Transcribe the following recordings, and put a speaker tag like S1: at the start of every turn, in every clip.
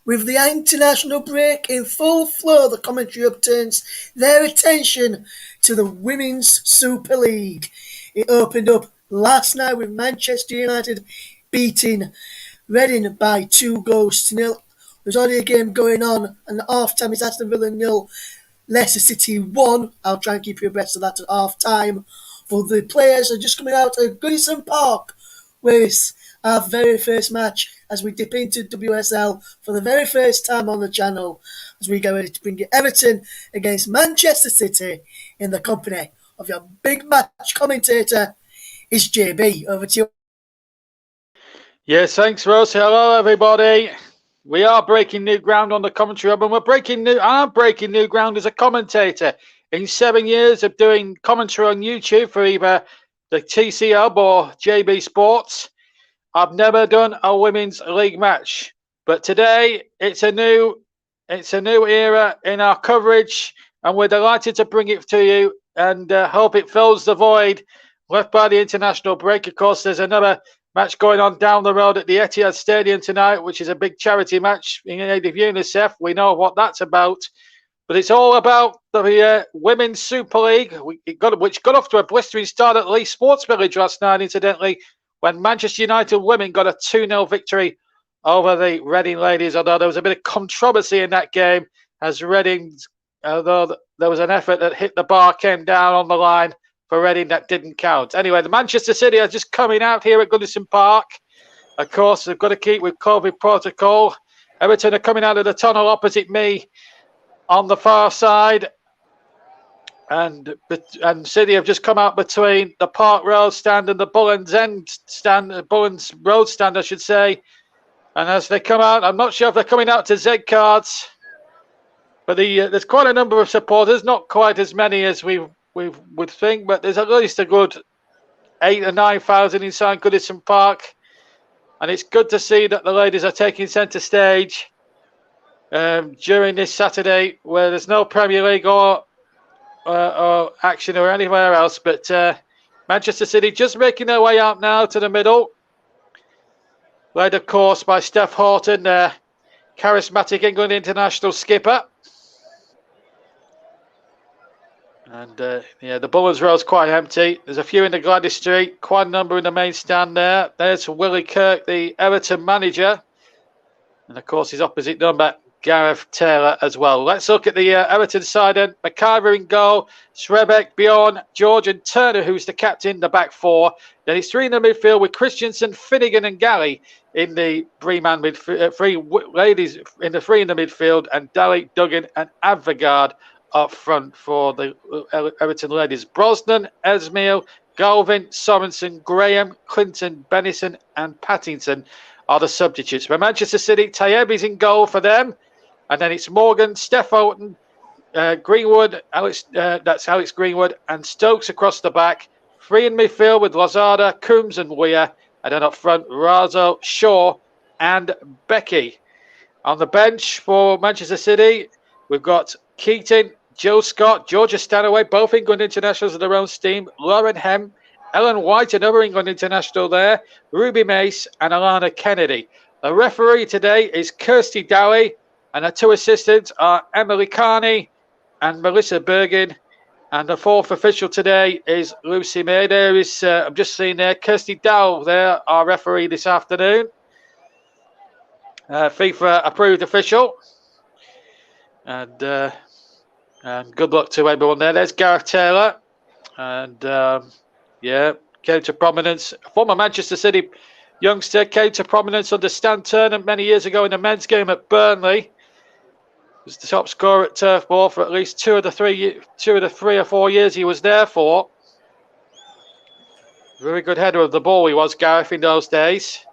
S1: With the international break in full flow, the commentary upturns their attention to the Women's Super League. It opened up last night with Manchester United beating Reading by 2-0. There's already a game going on, and at half-time it's Aston Villa 0, Leicester City 1. I'll try and keep you abreast of that at half-time. But the players are just coming out at Goodison Park, where it's our very first match as we dip into WSL for the very first time on the channel, as we get ready to bring you Everton against Manchester City in the company of your big match commentator, is JB. Over to you.
S2: Yes, thanks, Ross. Hello, everybody. We are breaking new ground on the commentary hub, and I'm breaking new ground as a commentator. In 7 years of doing commentary on YouTube for either the TC Hub or JB Sports, I've never done a women's league match. But today it's a new era in our coverage, and we're delighted to bring it to you and hope it fills the void left by the international break. Of course, there's another match going on down the road at the Etihad Stadium tonight, which is a big charity match in aid of UNICEF. We know what that's about. But it's all about the Women's Super League, which got off to a blistering start at Leigh Sports Village last night, incidentally, when Manchester United women got a 2-0 victory over the Reading ladies, although there was a bit of controversy in that game, as Reading, although there was an effort that hit the bar, came down on the line for Reading, that didn't count. Anyway, the Manchester City are just coming out here at Goodison Park. Of course, they've got to keep with COVID protocol. Everton are coming out of the tunnel opposite me on the far side, and City have just come out between the Park Road stand and the Bullens End stand, Bullens Road stand, I should say. And as they come out, I'm not sure if they're coming out to Z cards, but there's quite a number of supporters, not quite as many as we would think, but there's at least a good 8,000 or 9,000 inside Goodison Park, and it's good to see that the ladies are taking centre stage during this Saturday, where there's no Premier League or action or anywhere else, but Manchester City just making their way out now to the middle, led of course by Steph Houghton, charismatic England international skipper. And the Bullens Road's quite empty. There's a few in the Gladys Street, quite a number in the main stand there. There's Willie Kirk, the Everton manager, and of course his opposite number, Gareth Taylor, as well. Let's look at the Everton side. And McIver in goal, Srebek, Bjorn, George and Turner, who's the captain, the back four. Then it's three in the midfield with Christensen, Finnegan and Galley in the three-man midfield, three ladies in the three in the midfield, and Daly, Duggan and Advogard up front for the Everton ladies. Brosnan, Esmail, Galvin, Sorensen, Graham, Clinton, Bennison and Pattinson are the substitutes. For Manchester City, Tayeb is in goal for them. And then it's Morgan, Steph Houghton, Greenwood, that's Alex Greenwood, and Stokes across the back. Three in midfield with Lozada, Coombs and Weir. And then up front, Razo, Shaw and Becky. On the bench for Manchester City, we've got Keating, Jill Scott, Georgia Stanaway, both England internationals of their own steam. Lauren Hem, Ellen White, another England international there. Ruby Mace and Alana Kennedy. The referee today is Kirsty Dowie, and her two assistants are Emily Carney and Melissa Bergin. And the fourth official today is Lucy May. There is, I'm just seeing there, Kirsty Dow there, our referee this afternoon. FIFA approved official. And good luck to everyone there. There's Gareth Taylor. And came to prominence. Former Manchester City youngster, came to prominence under Stan Turner many years ago in the men's game at Burnley. Was the top scorer at Turf Moor for at least two of the three or 4 years he was there for. Very good header of the ball he was, Gareth, in those days.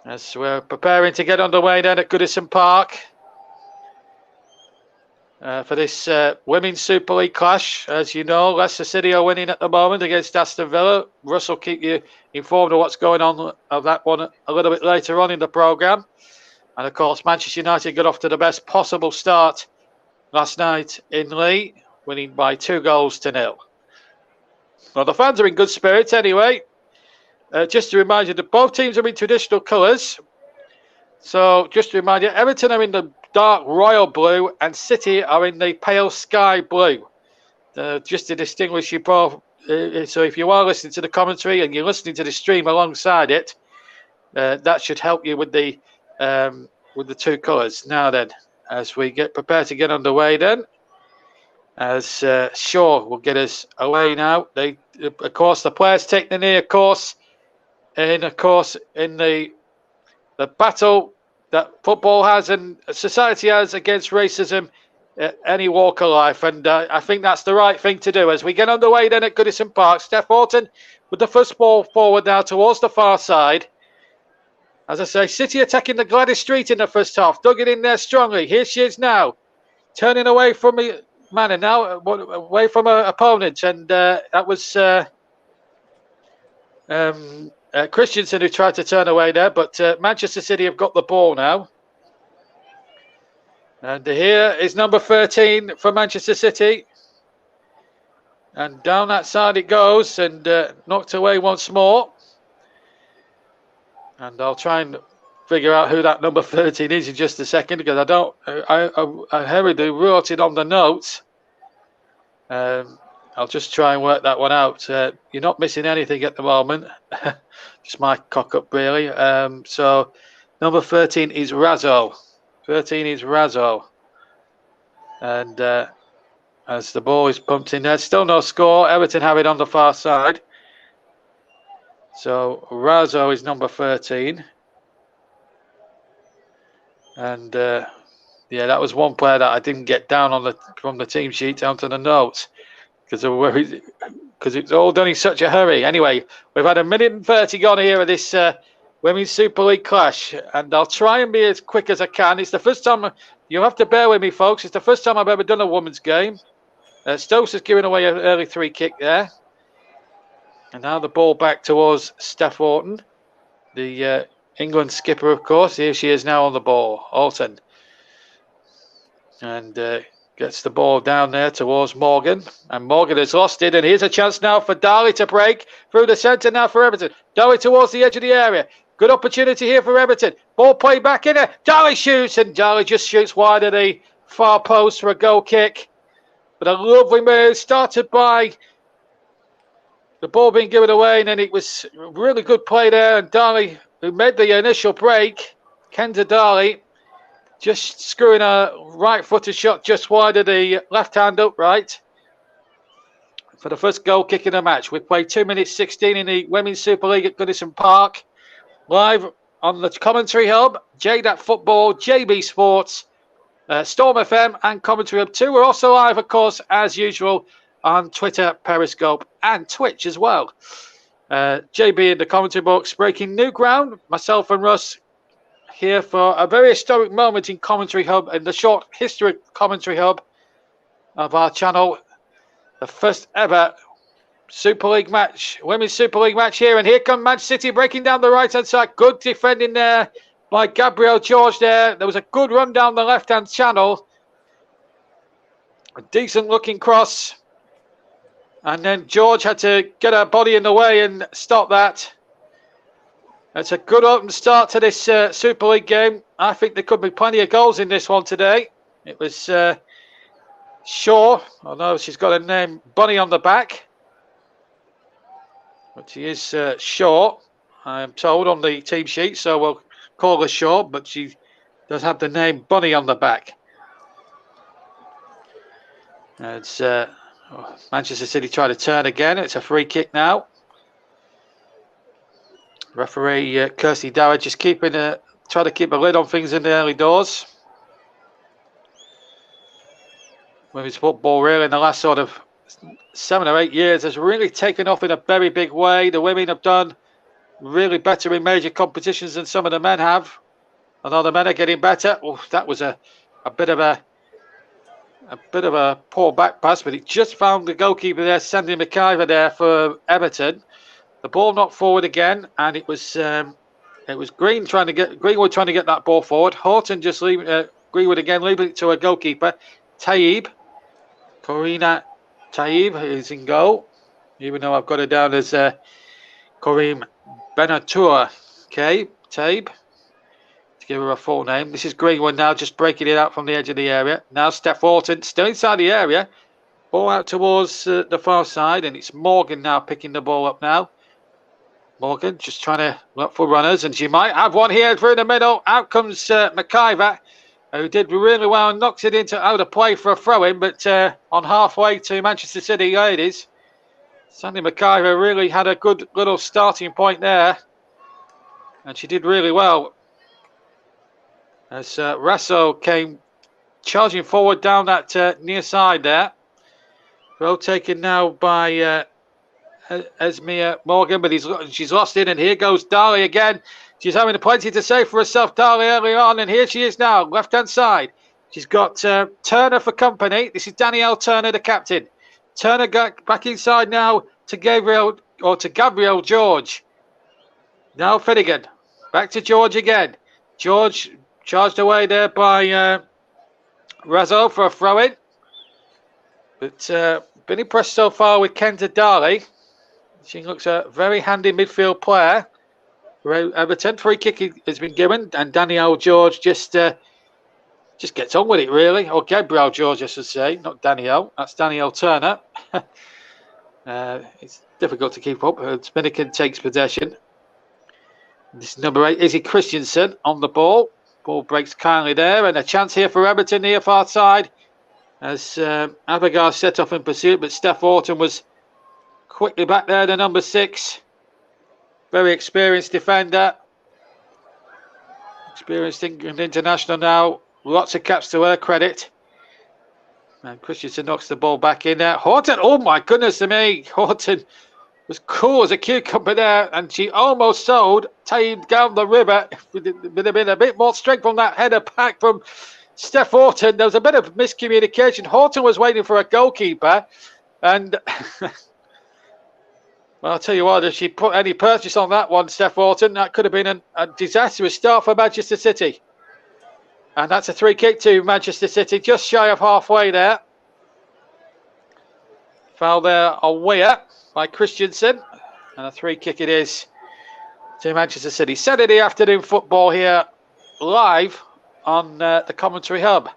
S2: As we're preparing to get underway then at Goodison Park for this Women's Super League clash. As you know, Leicester City are winning at the moment against Aston Villa. Russ will keep you informed of what's going on of that one a little bit later on in the programme. And of course, Manchester United got off to the best possible start last night in Leigh, winning by 2-0. Well, the fans are in good spirits anyway. Just to remind you that both teams are in traditional colours. So just to remind you, Everton are in the dark royal blue and City are in the pale sky blue. Just to distinguish you both. So if you are listening to the commentary and you're listening to the stream alongside it, that should help you with the two colours. Now then, as we get prepared to get underway, then as Shaw will get us away now. Of course, the players take the knee. Of course, in the battle that football has and society has against racism, any walk of life, and I think that's the right thing to do. As we get underway then at Goodison Park, Steph Horton with the first ball forward now towards the far side. As I say, City attacking the Gladys Street in the first half, dug it in there strongly. Here she is now, turning away from the man and now away from her opponent, and that was Christensen who tried to turn away there, but Manchester City have got the ball now. And here is number 13 for Manchester City. And down that side it goes and knocked away once more. And I'll try and figure out who that number 13 is in just a second, because I hurriedly wrote it on the notes. I'll just try and work that one out. You're not missing anything at the moment. Just my cock up, really. So number 13 is Razzo. 13 is Razzo. And as the ball is pumped in there, still no score. Everton have it on the far side. So Razzo is number 13. And yeah, that was one player that I didn't get down from the team sheet down to the notes, because it's all done in such a hurry. Anyway, we've had 1:30 gone here of this Women's Super League clash, and I'll try and be as quick as I can. It's the first time, you'll have to bear with me, folks. It's the first time I've ever done a women's game. Stokes has given away an early free kick there. And now the ball back towards Steph Horton, the England skipper, of course. Here she is now on the ball, Horton. And gets the ball down there towards Morgan. And Morgan has lost it. And here's a chance now for Darley to break through the centre now for Everton. Darley towards the edge of the area. Good opportunity here for Everton. Ball played back in there. Darley shoots. And Darley just shoots wide of the far post for a goal kick. But a lovely move started by the ball being given away. And then it was really good play there. And Darley, who made the initial break, Kendra Darley, just screwing a right-footed shot just wide of the left-hand upright for the first goal kick in the match. We've played 2 minutes 16 in the Women's Super League at Goodison Park. Live on the commentary hub, JDAT Football, JB Sports, Storm FM and Commentary Hub 2. We're also live, of course, as usual, on Twitter, Periscope and Twitch as well. JB in the commentary box, breaking new ground. Myself and Russ here for a very historic moment in Commentary Hub, in the short history Commentary Hub of our channel. The first ever Super League match, Women's Super League match here. And here come Manchester City breaking down the right-hand side. Good defending there by Gabrielle George there. There was a good run down the left-hand channel. A decent looking cross. And then George had to get her body in the way and stop that. It's a good open start to this Super League game. I think there could be plenty of goals in this one today. It was Shaw, although she's got a name Bunny on the back. But she is Shaw, I am told, on the team sheet. So we'll call her Shaw, but she does have the name Bunny on the back. It's Manchester City try to turn again. It's a free kick now. Referee Kirsty Dowd just trying to keep a lid on things in the early doors. Women's football really in the last sort of 7 or 8 years has really taken off in a very big way. The women have done really better in major competitions than some of the men have. Although the men are getting better. Oh, that was a bit of a poor back pass, but it just found the goalkeeper there, Sandy McIver there for Everton. The ball knocked forward again, and it was Greenwood trying to get that ball forward. Horton just Greenwood again, leaving it to a goalkeeper, Corina Taib is in goal, even though I've got it down as Kareem Benatour. Okay, Taib to to give her a full name. This is Greenwood now, just breaking it out from the edge of the area. Now Steph Orton still inside the area. Ball out towards the far side, and it's Morgan now picking the ball up now. Morgan just trying to look for runners, and she might have one here through the middle. Out comes McIver, who did really well and knocks it into out of play for a throw-in, but on halfway to Manchester City ladies. Sandy McIver really had a good little starting point there, and she did really well. As Rasso came charging forward down that near side there. Throw taken now by Esmea Morgan, but she's lost it, and here goes Darley again. She's having plenty to say for herself, Darley, early on, and here she is now, left-hand side. She's got Turner for company. This is Danielle Turner, the captain. Turner got back inside now to Gabriel George. Now Finnegan, back to George again. George charged away there by Razzo for a throw-in. But been impressed so far with Kenta Darley. She looks a very handy midfield player. Everton, free kick has been given, and Danielle George just gets on with it, really. Or Gabrielle George, I should say, not Danielle. That's Danielle Turner. It's difficult to keep up. Spinnaken takes possession. This is number 8, Izzy Christensen on the ball. Ball breaks kindly there, and a chance here for Everton near far side. As Abigail set off in pursuit, but Steph Orton was quickly back there, the number 6. Very experienced defender. Experienced England international now. Lots of caps to her credit. And Christensen knocks the ball back in there. Horton, oh my goodness to me. Horton was cool as a cucumber there, and she almost tamed down the river. Would have been a bit more strength from that header pack from Steph Horton. There was a bit of miscommunication. Horton was waiting for a goalkeeper, and well, I'll tell you what, if she put any purchase on that one, Steph Horton, that could have been a disastrous start for Manchester City. And that's a free kick to Manchester City, just shy of halfway there. Foul there on Weir by Christensen, and a free kick it is to Manchester City. Saturday afternoon football here, live on the commentary hub.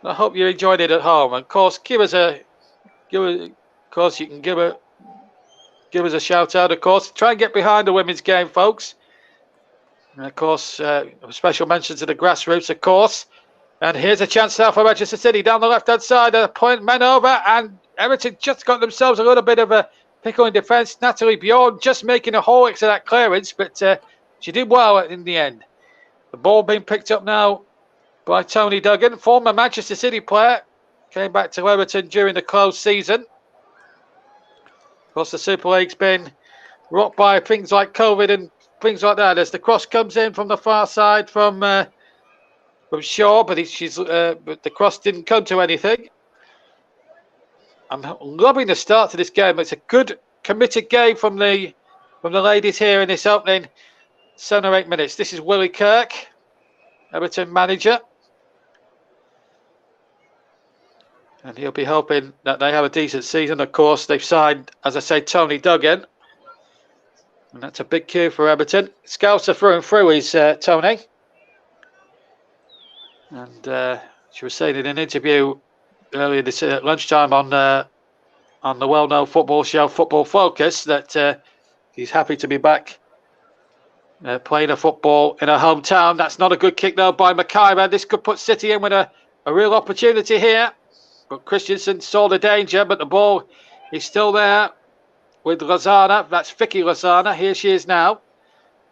S2: I hope you enjoyed it at home. And of course, you can give us a shout out. Of course, try and get behind the women's game, folks. And of course, special mention to the grassroots, of course. And here's a chance now for Manchester City down the left hand side. A point men over, and Everton just got themselves a little bit of a pickle in defence. Natalie Bjorn just making a hole to that clearance, but she did well in the end. The ball being picked up now by Tony Duggan, former Manchester City player, came back to Everton during the closed season. Of course, the Super League's been rocked by things like COVID and things like that. As the cross comes in from the far side from Shaw, but but the cross didn't come to anything. I'm loving the start to this game. It's a good committed game from the ladies here in this opening 7 or 8 minutes. This is Willie Kirk, Everton manager. And he'll be hoping that they have a decent season. Of course, they've signed, as I say, Tony Duggan. And that's a big cue for Everton. Scouser through and through is Tony. And she was saying in an interview earlier this lunchtime on the well-known football show Football Focus that he's happy to be back playing a football in her hometown. That's not a good kick though by McIver. This could put City in with a real opportunity here. But Christensen saw the danger, but the ball is still there with Lozana. That's Vicky Lozana. Here she is now.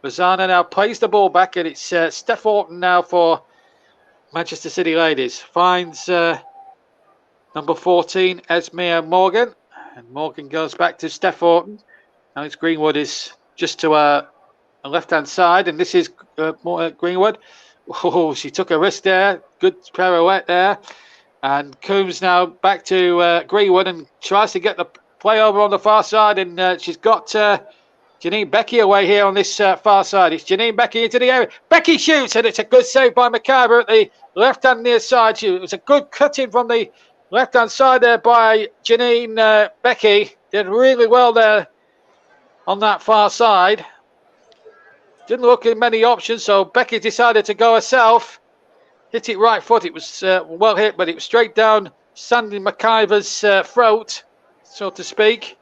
S2: Lozana now plays the ball back, and it's Steph Orton now for Manchester City ladies. Finds number 14, Esmea Morgan. And Morgan goes back to Steph Orton. Alex Greenwood is just to a left-hand side, and this is Greenwood. Oh, she took a risk there. Good pirouette there. And Coombs now back to Greenwood and tries to get the play over on the far side. And she's got Janine Becky away here on this far side. It's Janine Becky into the area. Becky shoots, and it's a good save by McIver at the left-hand near side. It was a good cutting from the left-hand side there by Janine Becky. Did really well there on that far side. didn't look at many options, so Becky decided to go herself. Hit it right foot. It was well hit, but it was straight down Sandy McIver's throat, so to speak.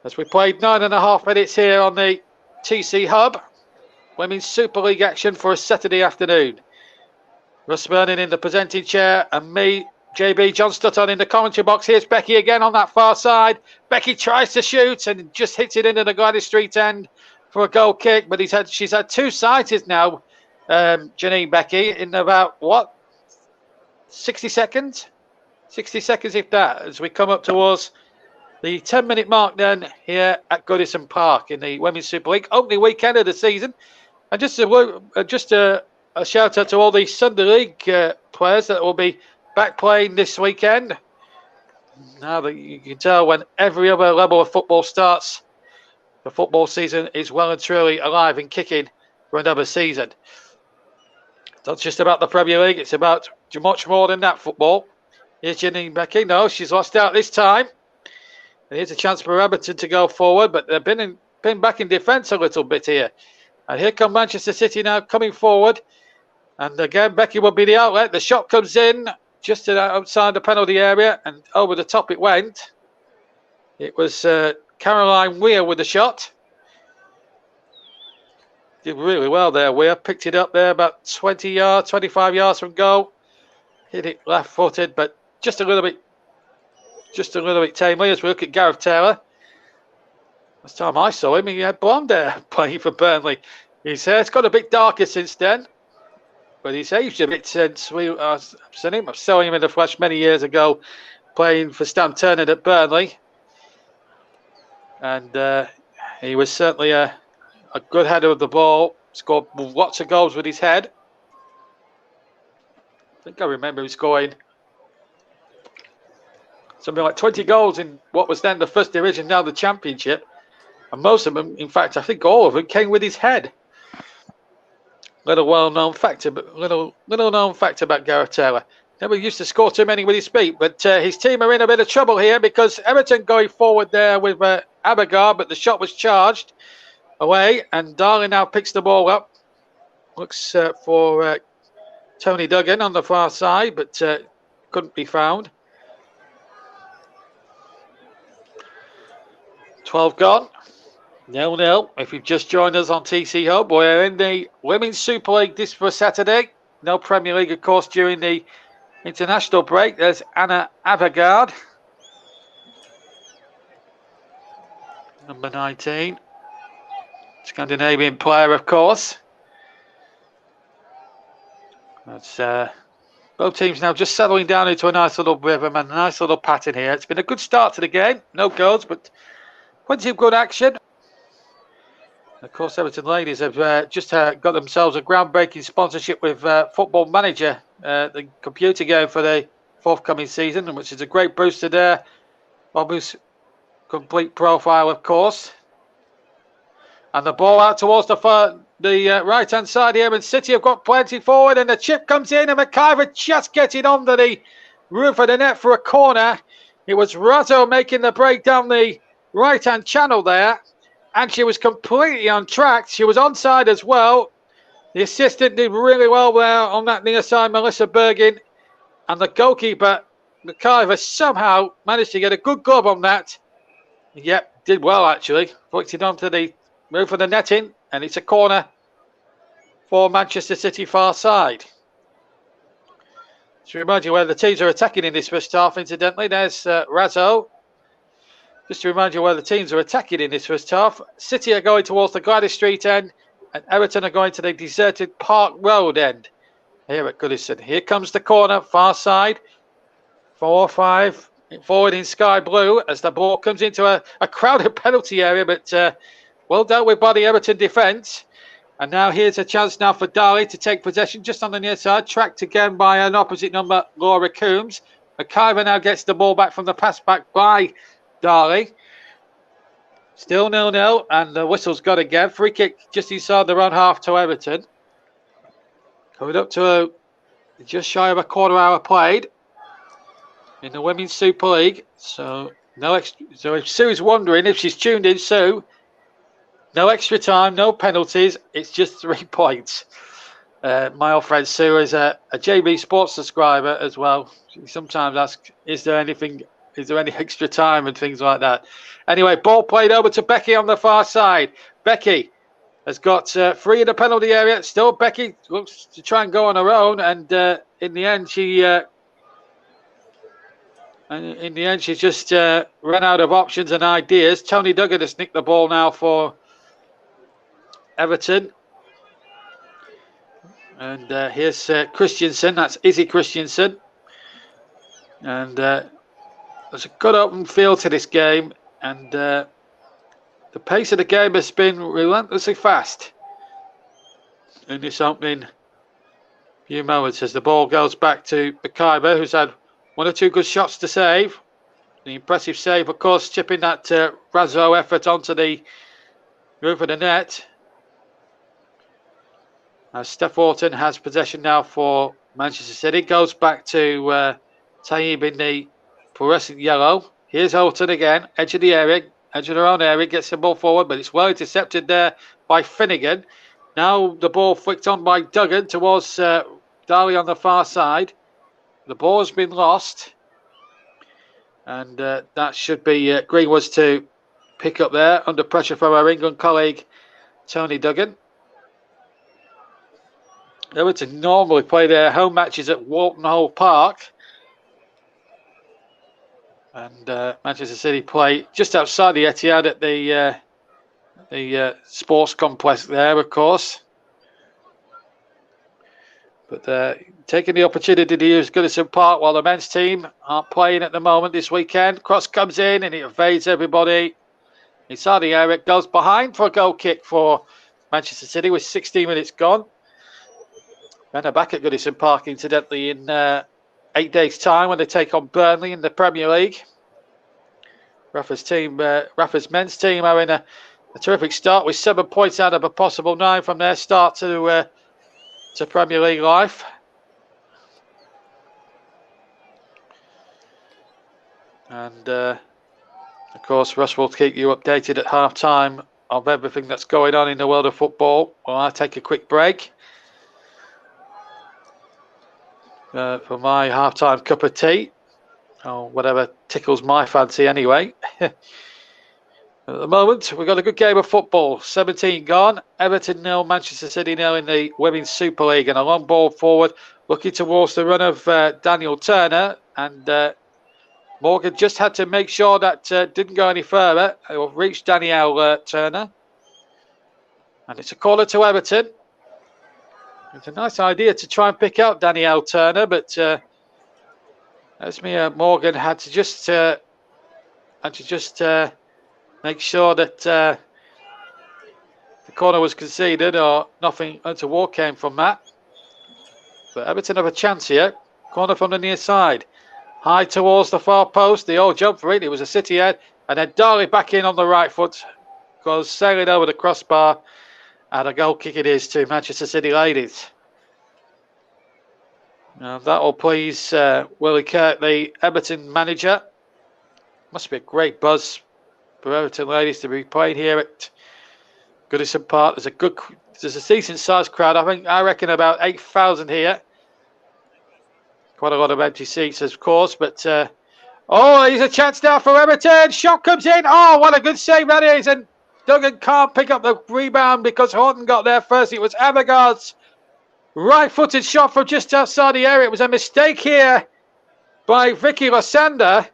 S2: As we played 9.5 minutes here on the TC Hub. Women's Super League action for a Saturday afternoon. Russ Vernon in the presenting chair and me, JB John Stutton in the commentary box. Here's Becky again on that far side. Becky tries to shoot and just hits it into the Gladys Street end for a goal kick, but she's had 2 sighted now, Janine Becky, in about, 60 seconds? 60 seconds if that, as we come up towards the 10-minute mark then here at Goodison Park in the Women's Super League, opening weekend of the season. And just a shout out to all the Sunday League players that will be back playing this weekend. Now that you can tell when every other level of football starts, the football season is well and truly alive and kicking for another season. It's not just about the Premier League, it's about much more than that football. Here's Janine Becky. No, she's lost out this time. And here's a chance for Everton to go forward, but they've been back in defence a little bit here. And here come Manchester City now coming forward. And again, Becky will be the outlet. The shot comes in just outside the penalty area and over the top it went. It was Caroline Weir with the shot. Did really well there, Weir. Picked it up there about 20 yards, 25 yards from goal. Hit it left-footed, but just a little bit tamely as we look at Gareth Taylor. Last time I saw him, he had blonde hair playing for Burnley. His hair's got a bit darker since then, but he's aged a bit since I've seen him. I saw him in the flesh many years ago playing for Stan Turner at Burnley. And he was certainly a good header of the ball, scored lots of goals with his head. I think I remember him scoring something like 20 goals in what was then the first division, now the championship. And most of them, in fact, I think all of them came with his head. Little known fact about Gareth Taylor. Never used to score too many with his feet, but his team are in a bit of trouble here because Everton going forward there with Abagard, but the shot was charged away, and Darling now picks the ball up. Looks for Tony Duggan on the far side, but couldn't be found. 12 gone. 0-0. If you've just joined us on TC Hub, we're in the Women's Super League this for Saturday. No Premier League, of course, during the international break. There's Anna Avagard, number 19. Scandinavian player, of course. That's both teams now just settling down into a nice little rhythm and a nice little pattern here. It's been a good start to the game. No goals, but plenty of good action. Of course, Everton ladies have just got themselves a groundbreaking sponsorship with Football Manager, the computer game for the forthcoming season, which is a great boost to their almost complete profile, of course. And the ball out towards the right-hand side here, and City have got plenty forward, and the chip comes in, and McIver just getting under the roof of the net for a corner. It was Razzo making the break down the right-hand channel there. And she was completely untracked. She was onside as well. The assistant did really well there on that near side, Melissa Bergin. And the goalkeeper, McIver, somehow managed to get a good glove on that. Yep, did well actually. Flicked it onto the roof of the netting. And it's a corner for Manchester City far side. To remind you where the teams are attacking in this first half, incidentally, there's Razzo. Just to remind you where the teams are attacking in this first half. City are going towards the Gladys Street end, and Everton are going to the deserted Park Road end. Here at Goodison. Here comes the corner, far side. 4-5 forward in sky blue as the ball comes into a crowded penalty area, but well dealt with by the Everton defence. And now here's a chance now for Darley to take possession just on the near side, tracked again by an opposite number, Laura Coombs. McIver now gets the ball back from the pass back by Darley. Still 0-0, and the whistle's got again. Free kick just inside the run half to Everton. Coming up to just shy of a quarter hour played in the Women's Super League. So if Sue's wondering, if she's tuned in, Sue, No extra time, no penalties. It's just 3 points. My old friend Sue is a JB Sports subscriber as well. She sometimes asks, is there any extra time and things like that. Anyway, ball played over to Becky on the far side. Becky has got 3 in the penalty area. Still Becky looks to try and go on her own, and in the end she just ran out of options and ideas. Tony Duggan has nicked the ball now for Everton. And here's Christensen. That's Izzy Christensen. And there's a good open field to this game. And the pace of the game has been relentlessly fast in this opening few moments as the ball goes back to Bakaiba, who's had 1 or 2 good shots to save. The impressive save, of course, chipping that Razzo effort onto the roof of the net. Steph Orton has possession now for Manchester City. Goes back to Taib in the fluorescent yellow. Here's Orton again, edge of the area, edge of their own area, gets the ball forward, but it's well intercepted there by Finnegan. Now the ball flicked on by Duggan towards Darley on the far side. The ball has been lost. And that should be Greenwood's to pick up there under pressure from our England colleague, Tony Duggan. Everton normally play their home matches at Walton Hall Park. And Manchester City play just outside the Etihad at the sports complex there, of course. But taking the opportunity to use Goodison Park while the men's team aren't playing at the moment this weekend. Cross comes in and it evades everybody. Inside the area, goes behind for a goal kick for Manchester City with 16 minutes gone. And they're back at Goodison Park, incidentally, in 8 days' time when they take on Burnley in the Premier League. Rafa's men's team are in a terrific start with 7 points out of a possible 9 from their start to Premier League life. And of course, Russ will keep you updated at half-time of everything that's going on in the world of football. Well, I'll take a quick break for my half-time cup of tea, or whatever tickles my fancy anyway. At the moment, we've got a good game of football. 17 gone. Everton 0, Manchester City 0 in the Women's Super League. And a long ball forward, looking towards the run of Daniel Turner. And Morgan just had to make sure that didn't go any further. It will reach Danielle Turner. And it's a corner to Everton. It's a nice idea to try and pick out Danielle Turner, but Esmea Morgan had to just make sure that the corner was conceded or nothing untoward came from that. But Everton have a chance here. Corner from the near side. High towards the far post. They all jumped for it. It was a City head. And then Darley back in on the right foot. Goes sailing over the crossbar. And a goal kick it is to Manchester City ladies. Now that will please Willie Kirk, the Everton manager. Must be a great buzz for Everton ladies to be playing here at Goodison Park. There's a decent sized crowd. I reckon about 8,000 here. Quite a lot of empty seats, of course. But here's a chance now for Everton. Shot comes in. Oh, what a good save that is! And Duggan can't pick up the rebound because Horton got there first. It was Evergaard's right-footed shot from just outside the area. It was a mistake here by Vicky Lysander,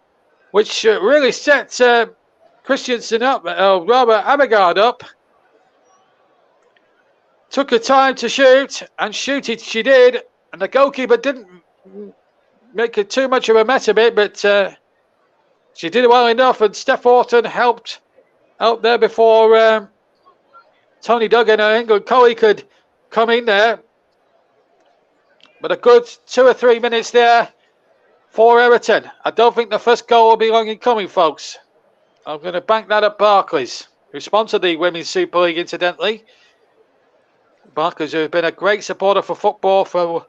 S2: which really set Christensen up, rather Evergaard up. Took her time to shoot, and shoot it she did. And the goalkeeper didn't make it too much of a mess of it, but she did well enough. And Steph Orton helped out there before Tony Duggan, our England colleague, could come in there. But a good 2 or 3 minutes there for Everton. I don't think the first goal will be long in coming, folks. I'm going to bank that at Barclays, who sponsored the Women's Super League, incidentally. Barclays, who have been a great supporter for football for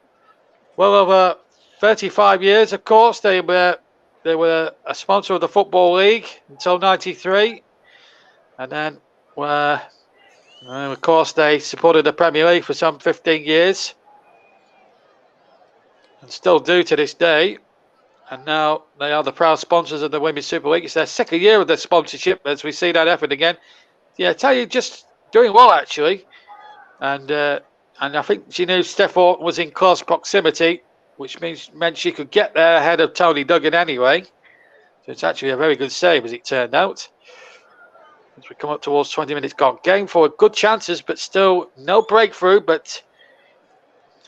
S2: well over 35 years, of course. They were a sponsor of the Football League until '93. And then Of course, they supported the Premier League for some 15 years and still do to this day. And now they are the proud sponsors of the Women's Super League. It's their second year of their sponsorship as we see that effort again. Yeah, I tell you, just doing well, actually. And I think she knew Steph Orton was in close proximity, which meant she could get there ahead of Tony Duggan anyway. So it's actually a very good save, as it turned out. As we come up towards 20 minutes gone. Game for good chances, but still no breakthrough. But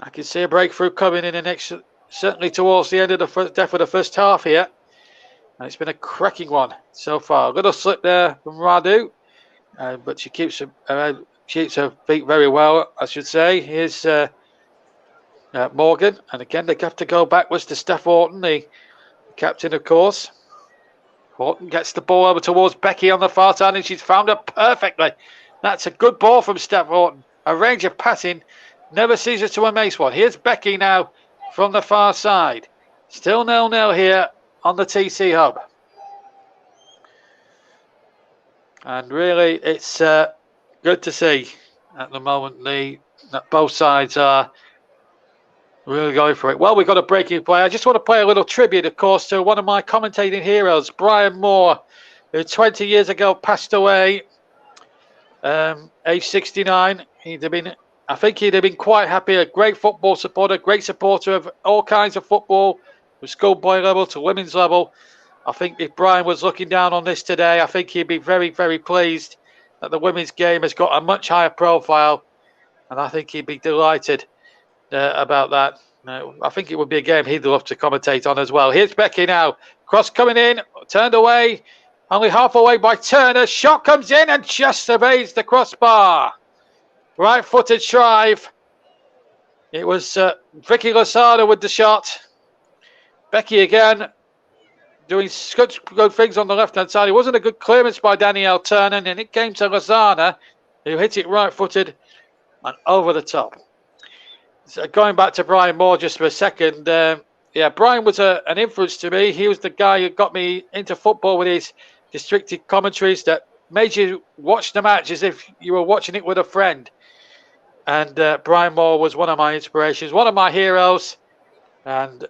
S2: I can see a breakthrough coming in the next, certainly towards the end of the first half here. And it's been a cracking one so far. A little slip there from Radu, but she keeps her feet very well, I should say. Here's Morgan, and again they have to go backwards to Steph Orton, the captain, of course. Orton gets the ball over towards Becky on the far side, and she's found her perfectly. That's a good ball from Steph Orton. A range of passing never ceases to amaze one. Here's Becky now from the far side. Still 0-0 here on the TC Hub. And really, it's good to see at the moment that both sides are really going for it. Well, we've got a breaking play. I just want to play a little tribute, of course, to one of my commentating heroes, Brian Moore, who 20 years ago passed away, age 69. I think he'd have been quite happy, a great football supporter, great supporter of all kinds of football, from schoolboy level to women's level. I think if Brian was looking down on this today, I think he'd be very, very pleased that the women's game has got a much higher profile, and I think he'd be delighted about that. I think it would be a game he'd love to commentate on as well. Here's Becky now. Cross coming in, turned away, only half away by Turner. Shot comes in and just evades the crossbar. Right-footed Shrive. It was Vicky Lozada with the shot. Becky again doing good things on the left-hand side. It wasn't a good clearance by Danielle Turner, and it came to Lozana, who hit it right-footed and over the top. So going back to Brian Moore just for a second, Brian was an influence to me. He was the guy who got me into football with his districted commentaries that made you watch the match as if you were watching it with a friend. And Brian Moore was one of my inspirations, one of my heroes. And,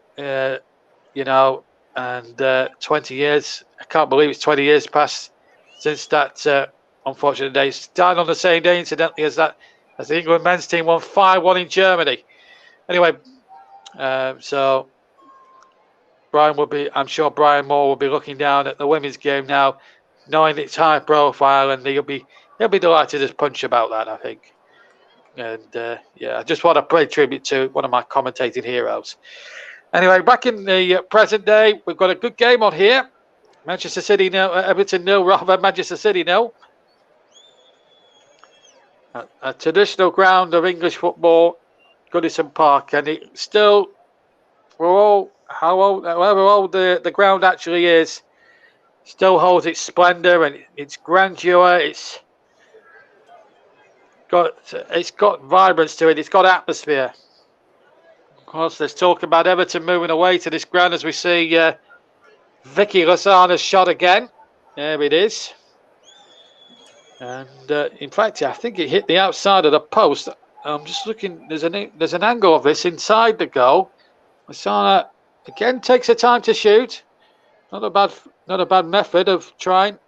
S2: 20 years, I can't believe it's 20 years past since that unfortunate day. It's died on the same day, incidentally, as the England men's team won 5-1 in Germany. Anyway, so I'm sure Brian Moore will be looking down at the women's game now, knowing its high profile, and he'll be delighted as punch about that, I think. And I just want to pay tribute to one of my commentating heroes. Anyway, back in the present day, we've got a good game on here. Manchester City 0, Everton 0, rather Manchester City 0. A traditional ground of English football, Goodison Park, and it still, however old the ground actually is, still holds its splendour and its grandeur. It's got vibrance to it. It's got atmosphere. Of course, there's talk about Everton moving away to this ground as we see Vicky Lozada's shot again. There it is. And in fact, I think it hit the outside of the post. I'm just looking. There's an angle of this inside the goal. Lozada again takes her time to shoot. Not a bad method of trying.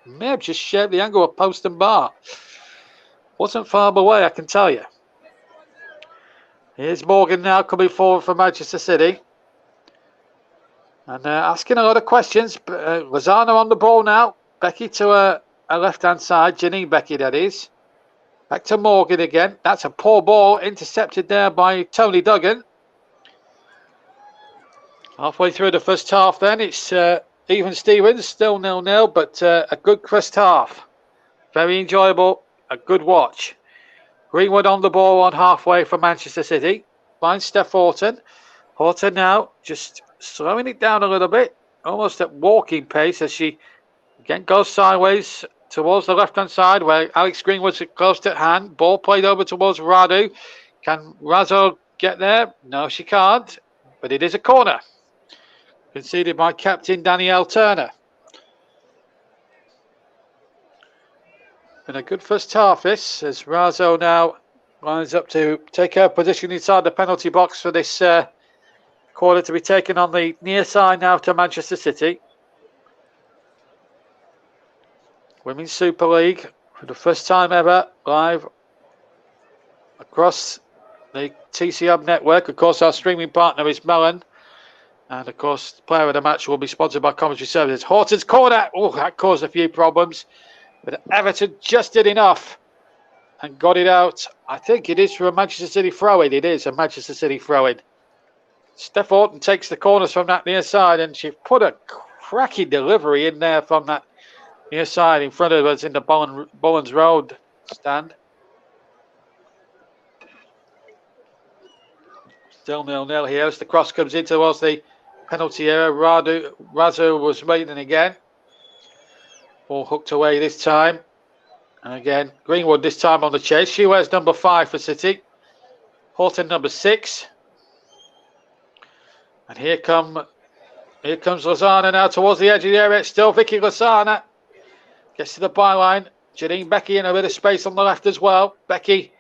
S2: May have just shaved the angle of post and bar. Wasn't far away, I can tell you. Here's Morgan now coming forward for Manchester City. And asking a lot of questions. Lozada on the ball now. Becky to her left-hand side. Janine Becky, that is. Back to Morgan again. That's a poor ball. Intercepted there by Tony Duggan. Halfway through the first half then. It's even Stevens. Still 0-0, but a good first half. Very enjoyable. A good watch. Greenwood on the ball on halfway for Manchester City. Finds Steph Orton. Orton now just slowing it down a little bit. Almost at walking pace as she again goes sideways towards the left-hand side where Alex Greenwood's close at hand. Ball played over towards Radu. Can Razzo get there? No, she can't. But it is a corner. Conceded by captain Danielle Turner. Been a good first half this, as Razo now lines up to take her position inside the penalty box for this quarter to be taken on the near side now to Manchester City. Women's Super League for the first time ever live across the TC Hub network. Of course, our streaming partner is Melon. And of course, the player of the match will be sponsored by Commentary Services. Horton's corner. Oh, that caused a few problems. But Everton just did enough and got it out. I think it is for a Manchester City throw-in. It is a Manchester City throw-in. Steph Horton takes the corners from that near side, and she put a cracking delivery in there from that near side in front of us in the Bullens Road stand. Still 0-0 here as the cross comes in towards the penalty area. Razu was waiting again. Ball hooked away this time. And again, Greenwood this time on the chase. She wears number 5 for City. Horton number 6. And here comes Lozana now towards the edge of the area. Still Vicky Lozana. Gets to the byline. Janine Becky in a bit of space on the left as well. Becky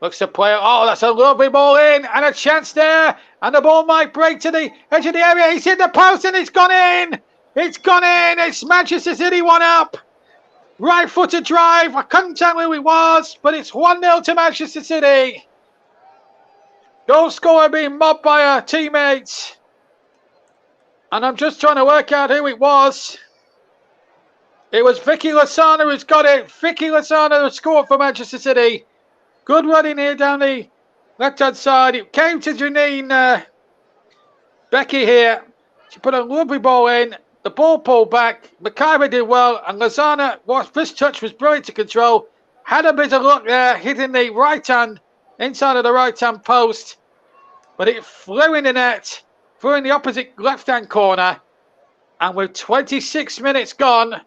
S2: looks to play. Oh, that's a lovely ball in. And a chance there. And the ball might break to the edge of the area. He's hit the post and it's gone in. It's gone in. It's Manchester City 1 up. Right footed drive. I couldn't tell who it was, but it's 1-0 to Manchester City. Goal scorer being mobbed by her teammates. And I'm just trying to work out who it was. It was Vicky Lozana who's got it. Vicky Lozana has scored for Manchester City. Good running here down the left-hand side. It came to Janine Becky here. She put a lovely ball in. The ball pulled back. McIver did well. And Lozana, first touch was brilliant to control. Had a bit of luck there, hitting the right hand, inside of the right-hand post. But it flew in the net, flew in the opposite left-hand corner. And with 26 minutes gone,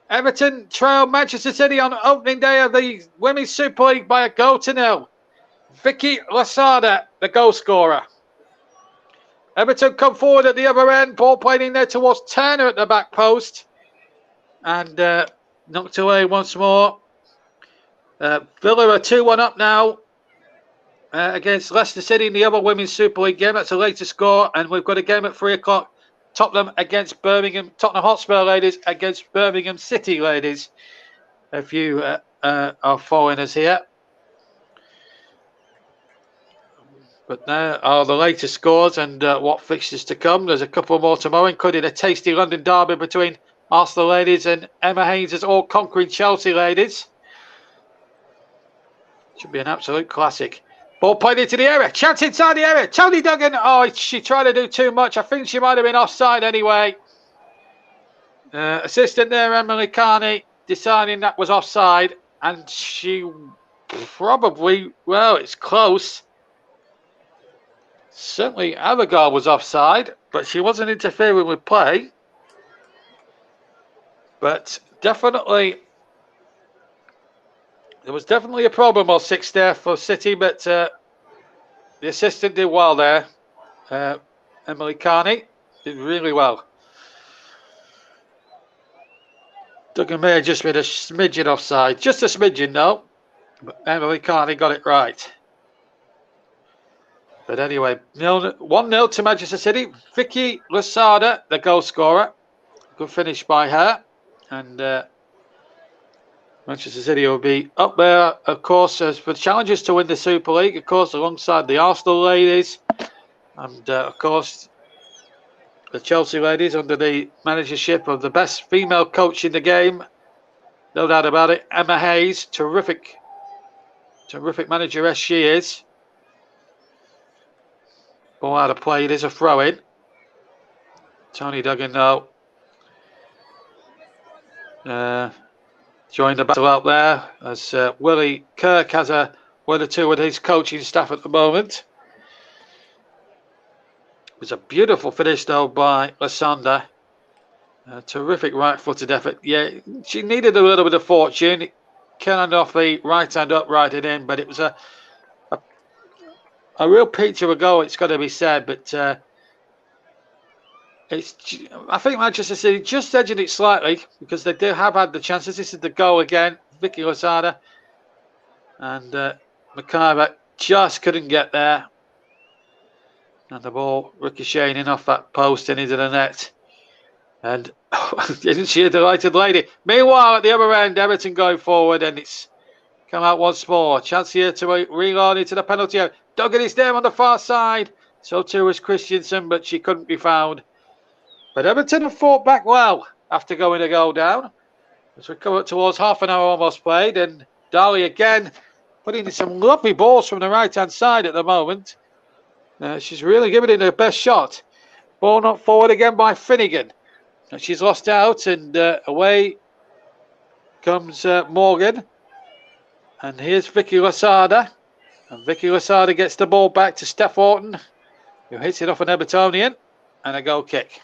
S2: Everton trailed Manchester City on opening day of the Women's Super League by a 0-0. Vicky Lozana, the goal scorer. Everton come forward at the other end. Ball played in there towards Turner at the back post. And knocked away once more. Villa are 2-1 up now against Leicester City in the other Women's Super League game. That's a later score. And we've got a game at 3 o'clock. Tottenham Hotspur ladies against Birmingham City ladies. If you are following us here. But now are the latest scores and what fixtures to come. There's a couple more tomorrow, including a tasty London derby between Arsenal ladies and Emma Haynes' all-conquering Chelsea ladies. Should be an absolute classic. Ball played into the area. Chance inside the area. Tony Duggan. Oh, she tried to do too much. I think she might have been offside anyway. Assistant there, Emily Carney, deciding that was offside. And she probably, well, it's close. Certainly, Abigail was offside, but she wasn't interfering with play. But definitely, there was definitely a problem or 6 there for City, but the assistant did well there. Emily Carney did really well. Duggan may have just been a smidgen offside, just a smidgen, no. But Emily Carney got it right. But anyway, 1-0 to Manchester City. Vicky Lozana, the goal scorer. Good finish by her. And Manchester City will be up there, of course, as for challenges to win the Super League, of course, alongside the Arsenal ladies. And, of course, the Chelsea ladies under the managership of the best female coach in the game. No doubt about it. Emma Hayes, terrific manager as she is. Ball out of play. It is a throw-in. Tony Duggan, though, joined the battle out there as Willie Kirk has a word or two with his coaching staff at the moment. It was a beautiful finish, though, by Lozana. Terrific right-footed effort. Yeah, she needed a little bit of fortune. Cannoned off the right hand upright and in, but it was a real peach of a goal, it's got to be said, but I think Manchester City just edging it slightly because they do have had the chances. This is the goal again. Vicky Lozada. And McIver just couldn't get there. And the ball ricocheting off that post and into the net. And isn't she a delighted lady? Meanwhile, at the other end, Everton going forward, and it's come out once more. Chance here to reload into the penalty area. Duggan is there on the far side. So too was Christensen, but she couldn't be found. But Everton have fought back well after going a goal down. As we come up towards half an hour almost played, and Daly again putting in some lovely balls from the right-hand side at the moment. She's really giving it her best shot. Ball knocked forward again by Finnegan. And she's lost out, and away comes Morgan. And here's Vicky Lozada. And Vicky Lozada gets the ball back to Steph Orton, who hits it off an Evertonian, and a goal kick.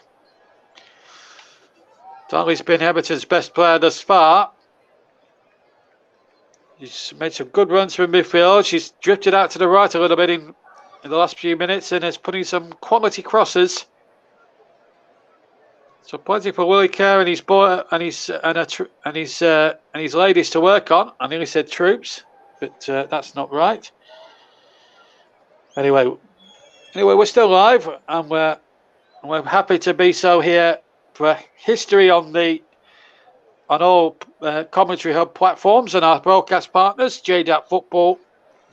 S2: Daly's been Everton's best player thus far. She's made some good runs from midfield. She's drifted out to the right a little bit in the last few minutes and is putting some quality crosses. So plenty for Willie Kerr and his boy and his ladies to work on. I nearly said troops, but that's not right. Anyway, we're still live, and we're happy to be so here for history on all Commentary Hub platforms and our broadcast partners, JDAT Football,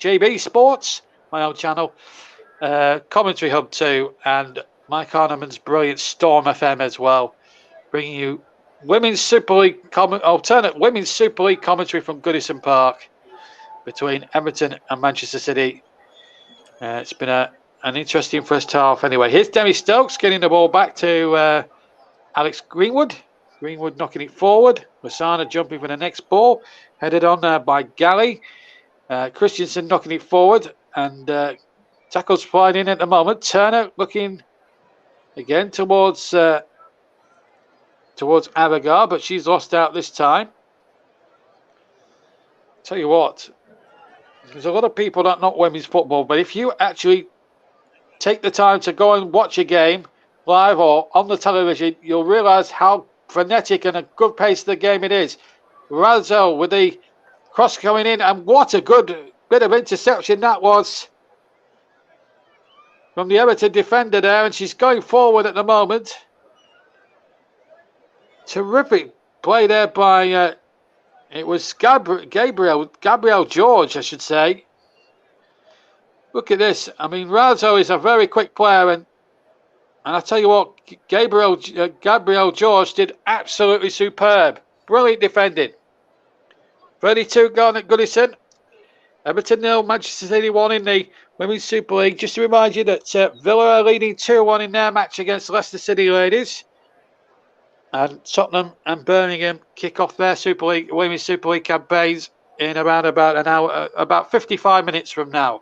S2: JB Sports, my own channel, Commentary Hub 2, and Mike Arneman's brilliant Storm FM as well, bringing you Women's Super League alternate Women's Super League commentary from Goodison Park between Everton and Manchester City. It's been an interesting first half. Anyway, here's Demi Stokes getting the ball back to Alex Greenwood. Greenwood knocking it forward. Lozada jumping for the next ball. Headed on by Galley. Christensen knocking it forward. And tackles flying in at the moment. Turner looking again towards Avagar, but she's lost out this time. Tell you what, there's a lot of people that not women's football, but if you actually take the time to go and watch a game live or on the television, you'll realise how frenetic and a good pace of the game it is. Razzo with the cross coming in, and what a good bit of interception that was from the Everton defender there, and she's going forward at the moment. Terrific play there by it was Gabriel George, I should say. Look at this. I mean, Razzo is a very quick player, and I tell you what, Gabriel George did absolutely superb. Brilliant defending. 32 gone at Goodison. Everton 0, Manchester City 1 in the Women's Super League. Just to remind you that Villa are leading 2-1 in their match against Leicester City ladies. And Tottenham and Birmingham kick off their Women's Super League campaigns in around about an hour, about 55 minutes from now.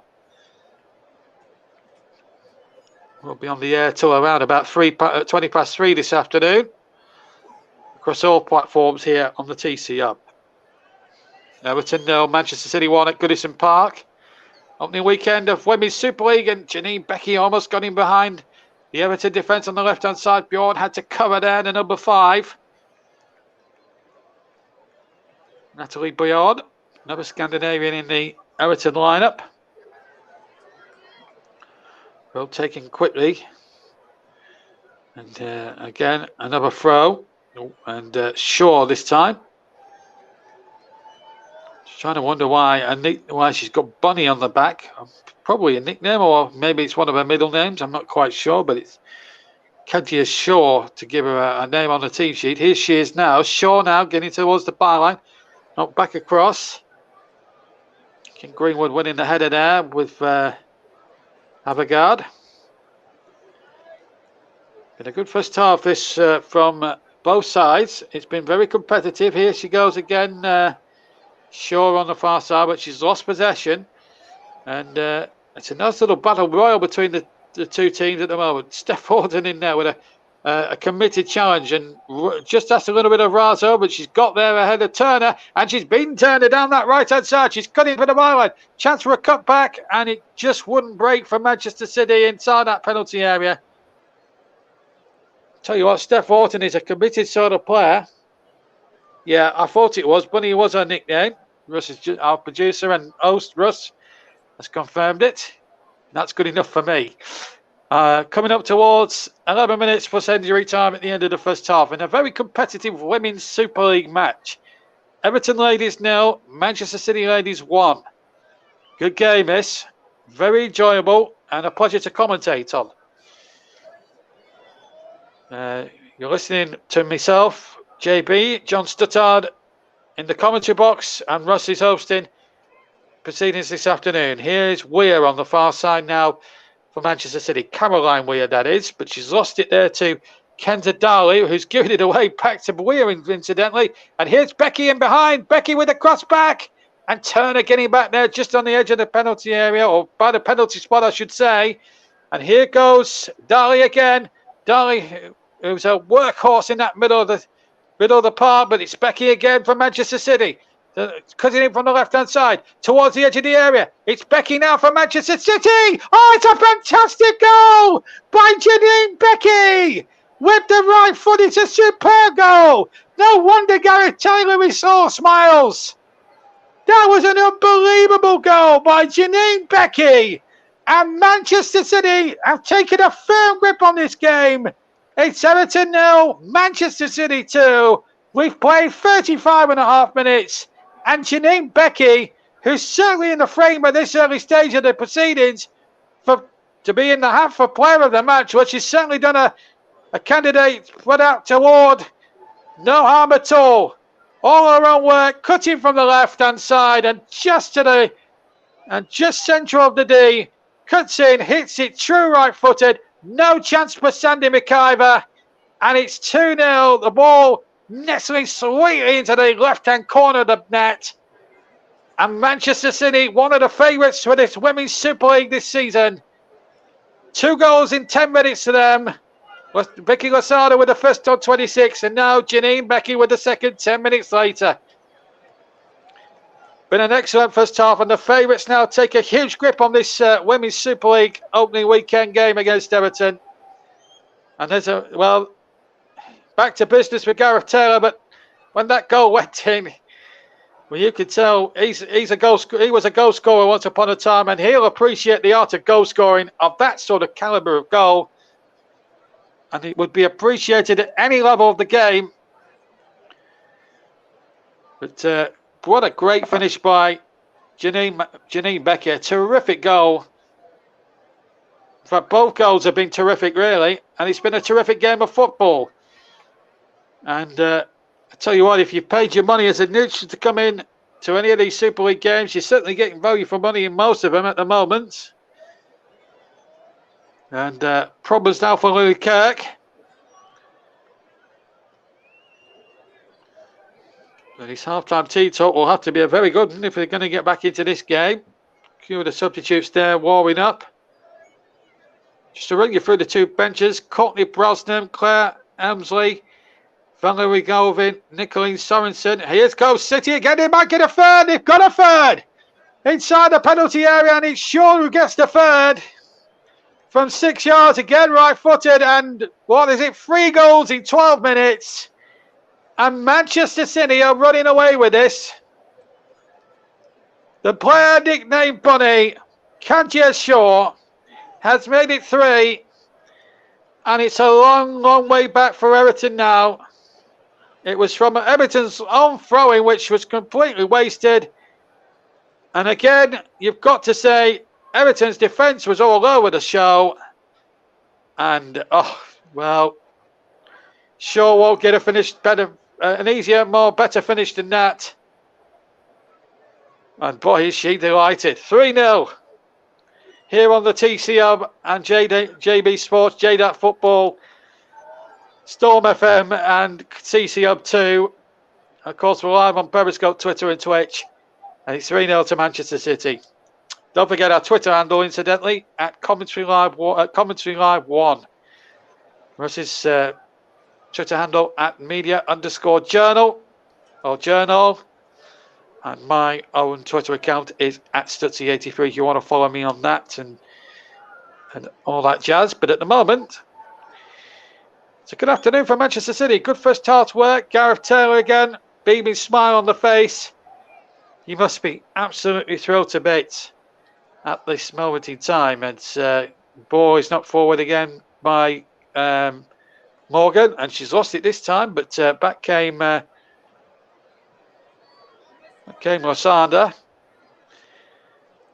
S2: We'll be on the air till around about 20 past 3 this afternoon across all platforms here on the TC Hub. Everton 0, Manchester City 1 at Goodison Park. Opening weekend of Women's Super League, and Janine Becky almost got in behind the Everton defence on the left-hand side. Bjorn had to cover there, the number 5. Natalie Bjorn, another Scandinavian in the Everton lineup. Rotating quickly. And again, another throw. And Shaw this time. Trying to wonder why she's got Bunny on the back. Probably a nickname, or maybe it's one of her middle names. I'm not quite sure, but it's Katia Shaw to give her a name on the team sheet. Here she is now. Shaw now getting towards the byline. Not back across. King Greenwood winning the header there with Avagard. Been a good first half this from both sides. It's been very competitive. Here she goes again. Shaw on the far side, but she's lost possession, and it's a nice little battle royal between the two teams at the moment. Steph Orton in there with a committed challenge, and just asked a little bit of Razzo, but she's got there ahead of Turner, and she's beaten Turner down that right hand side. She's cutting for the byline, chance for a cut back, and it just wouldn't break for Manchester City inside that penalty area. Tell you what, Steph Orton is a committed sort of player. Yeah, I thought it was. Bunny was her nickname. Russ is our producer and host. Russ has confirmed it. That's good enough for me. Coming up towards 11 minutes plus injury time at the end of the first half in a very competitive Women's Super League match. Everton ladies 0, Manchester City ladies 1. Good game, this. Very enjoyable and a pleasure to commentate on. You're listening to myself, JB, John Stuttard in the commentary box, and Russ is hosting proceedings this afternoon. Here's Weir on the far side now for Manchester City. Caroline Weir, that is, but she's lost it there to Kenza Darley, who's given it away back to Weir, incidentally. And here's Becky in behind. Becky with a cross back. And Turner getting back there just on the edge of the penalty area, or by the penalty spot, I should say. And here goes Darley again. Darley, who's a workhorse in that middle of the park, but it's Becky again from Manchester City. Cutting in from the left-hand side towards the edge of the area. It's Becky now for Manchester City. Oh, it's a fantastic goal by Janine Becky with the right foot. It's a superb goal. No wonder Gareth Taylor is all smiles. That was an unbelievable goal by Janine Becky. And Manchester City have taken a firm grip on this game. It's Everton 0, Manchester City 2. We've played 35 and a half minutes. And Janine Becky, who's certainly in the frame at this early stage of the proceedings to be in the hat for player of the match, which she's certainly done a candidate put out toward no harm at all. All her own work, cutting from the left-hand side and just central of the D, cuts in, hits it true right-footed, no chance for Sandy McIver, and it's 2-0. The ball nestling sweetly into the left-hand corner of the net. And Manchester City, one of the favourites for this Women's Super League this season. 2 goals in 10 minutes to them. Vicky Losada with the first on 26, and now Janine Becky with the second 10 minutes later. Been an excellent first half, and the favourites now take a huge grip on this Women's Super League opening weekend game against Everton. And there's back to business with Gareth Taylor, but when that goal went in, well, you could tell he was a goal scorer once upon a time, and he'll appreciate the art of goal scoring of that sort of calibre of goal. And it would be appreciated at any level of the game. But what a great finish by Janine Becky. A terrific goal. In fact, both goals have been terrific, really. And it's been a terrific game of football. And I tell you what, if you paid your money as a neutral to come in to any of these Super League games, you're certainly getting value for money in most of them at the moment. And problems now for Lily Kirk. But his half-time tea talk will have to be a very good one if they're going to get back into this game. A few of the substitutes there warming up. Just to run you through the 2 benches: Courtney Brosnan, Claire Elmsley, Valerie Govin, Nicolene Sorensen. Here's goes City again. They might get a third. They've got a third inside the penalty area, and it's Shaw who gets the third. From 6 yards again, right-footed, and what is it? 3 goals in 12 minutes. And Manchester City are running away with this. The player nicknamed Bunny, Kanjia Shaw, has made it 3. And it's a long, long way back for Everton now. It was from Everton's own throwing, which was completely wasted. And again, you've got to say, Everton's defence was all over the show. And, Shaw won't get a finish better, an easier, better finish than that. And boy, is she delighted. 3-0 here on the TC Hub and JB Sports, JDAT Football, Storm FM and TC Hub 2. Of course, we're live on Periscope, Twitter and Twitch. And it's 3-0 to Manchester City. Don't forget our Twitter handle, incidentally, at Commentary Live 1. Russ's Twitter handle at media_journal or journal. And my own Twitter account is at Stutzy83 if you want to follow me on that and all that jazz. But at the moment, it's a good afternoon for Manchester City. Good first half work. Gareth Taylor again beaming smile on the face. He must be absolutely thrilled to bits at this moment in time. And ball is knocked forward again by Morgan, and she's lost it this time, but back came Lysander.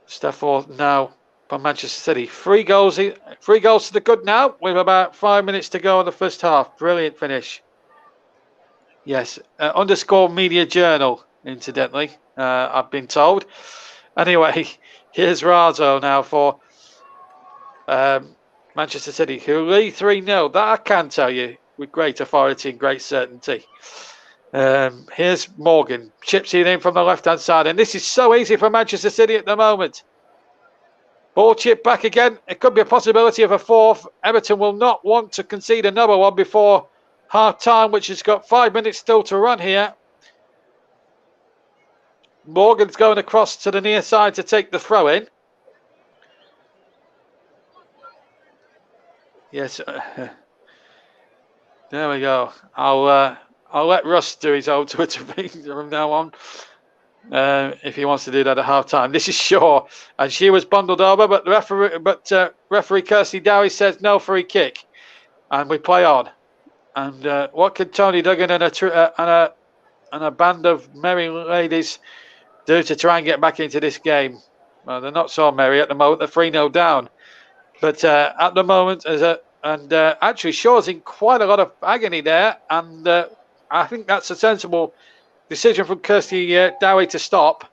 S2: Stafford now from Manchester City. Three goals to the good now, with about 5 minutes to go in the first half. Brilliant finish. Yes, underscore Media Journal, incidentally, I've been told. Anyway, here's Razo now for Manchester City, who lead 3-0. That I can tell you with great authority and great certainty. Here's Morgan, chips it in from the left-hand side, and this is so easy for Manchester City at the moment. Ball chip back again. It could be a possibility of a fourth. Everton will not want to concede another one before half-time, which has got 5 minutes still to run here. Morgan's going across to the near side to take the throw-in. Yes, there we go. I'll let Russ do his own Twitter feed from now on, if he wants to do that at half time. This is Shaw, and she was bundled over, but the referee Kirsty Dowie says no free kick, and we play on. And what could Tony Duggan and a band of merry ladies do to try and get back into this game? Well, they're not so merry at the moment. They're 3-0 down, but at the moment, actually Shaw's in quite a lot of agony there, and I think that's a sensible decision from Kirsty Dowie to stop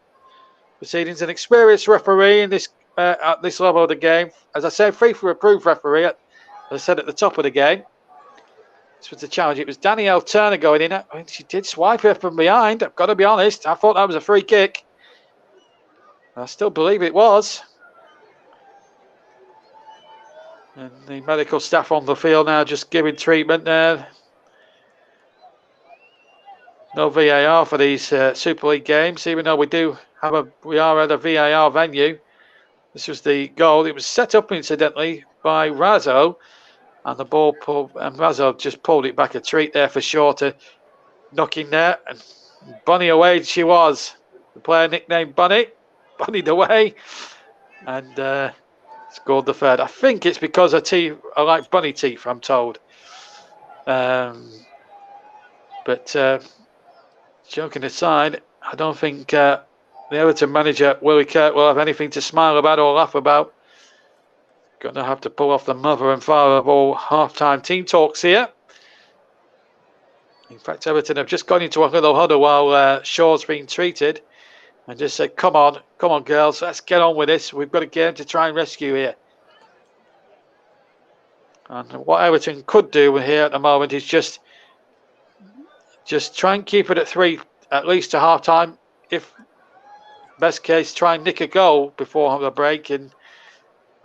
S2: proceedings. An experienced referee in this at this level of the game. As I said, FIFA-approved referee, as I said at the top of the game. This was the challenge. It was Danielle Turner going in. I mean, she did swipe her from behind. I've got to be honest. I thought that was a free kick. I still believe it was. And the medical staff on the field now just giving treatment there. No VAR for these Super League games, even though we are at a VAR venue. This was the goal. It was set up incidentally by Razo, and the ball and Razo just pulled it back a treat there for Shaw to knock in there. And Bunny away she was. The player nicknamed Bunny, bunnied away, and scored the third. I think it's because her teeth are like bunny teeth, I'm told. But joking aside, I don't think the Everton manager, Willie Kirk, will have anything to smile about or laugh about. Going to have to pull off the mother and father of all half-time team talks here. In fact, Everton have just gone into a little huddle while Shaw's being treated and just said, come on, girls, let's get on with this. We've got a game to try and rescue here. And what Everton could do here at the moment is just try and keep it at 3, at least to half-time. If best case, try and nick a goal before the break and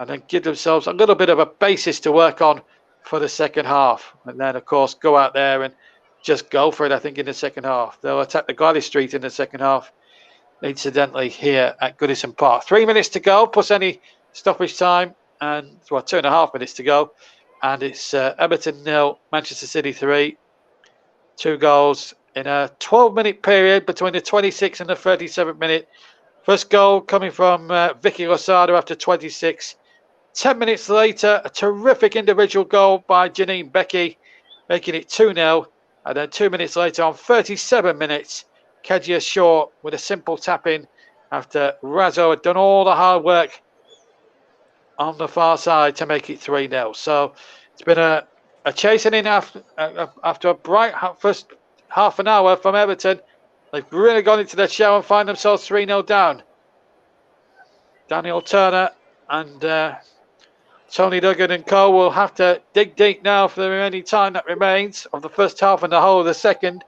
S2: then give themselves a little bit of a basis to work on for the second half. And then, of course, go out there and just go for it, I think, in the second half. They'll attack the Gladys Street in the second half, incidentally, here at Goodison Park. 3 minutes to go, plus any stoppage time, and 2.5 minutes to go. And it's Everton 0, Manchester City 3. 2 goals in a 12-minute period between the 26th and the 37th minute. First goal coming from Vicky Losada after 26. 10 minutes later, a terrific individual goal by Janine Becky, making it 2-0. And then 2 minutes later, on 37 minutes, Kezia Shaw with a simple tap-in after Razo had done all the hard work on the far side to make it 3-0. So it's been a chasing in after a bright first half an hour from Everton. They've really gone into their shell and find themselves 3-0 down. Daniel Turner and Tony Duggan and co will have to dig deep now for the remaining time that remains of the first half and the whole of the second.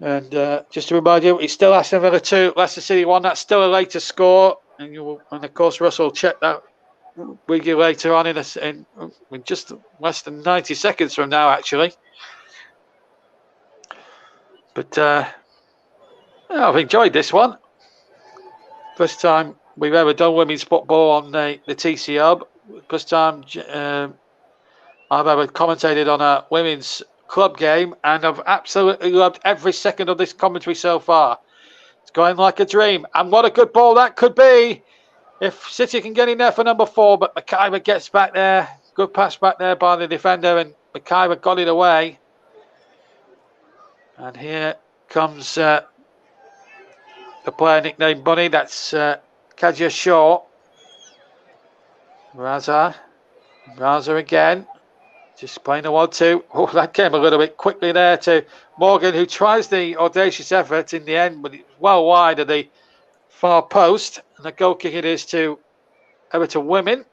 S2: And just to remind you, it's still Aston Villa 2, Leicester City 1. That's still a later score. And of course, Russell will check that with you later on in just less than 90 seconds from now, actually. But I've enjoyed this one. First time we've ever done women's football on the TC Hub. First time I've ever commentated on a women's club game, and I've absolutely loved every second of this commentary so far. It's going like a dream, and what a good ball that could be if City can get in there for number 4, but McIver gets back there. Good pass back there by the defender, and McIver got it away. And here comes the player nicknamed Bunny. That's Kaja Shaw. Raza again. Just playing a 1-2. Oh, that came a little bit quickly there to Morgan, who tries the audacious effort in the end, but it's well wide of the far post. And the goal kick it is to Everton Women.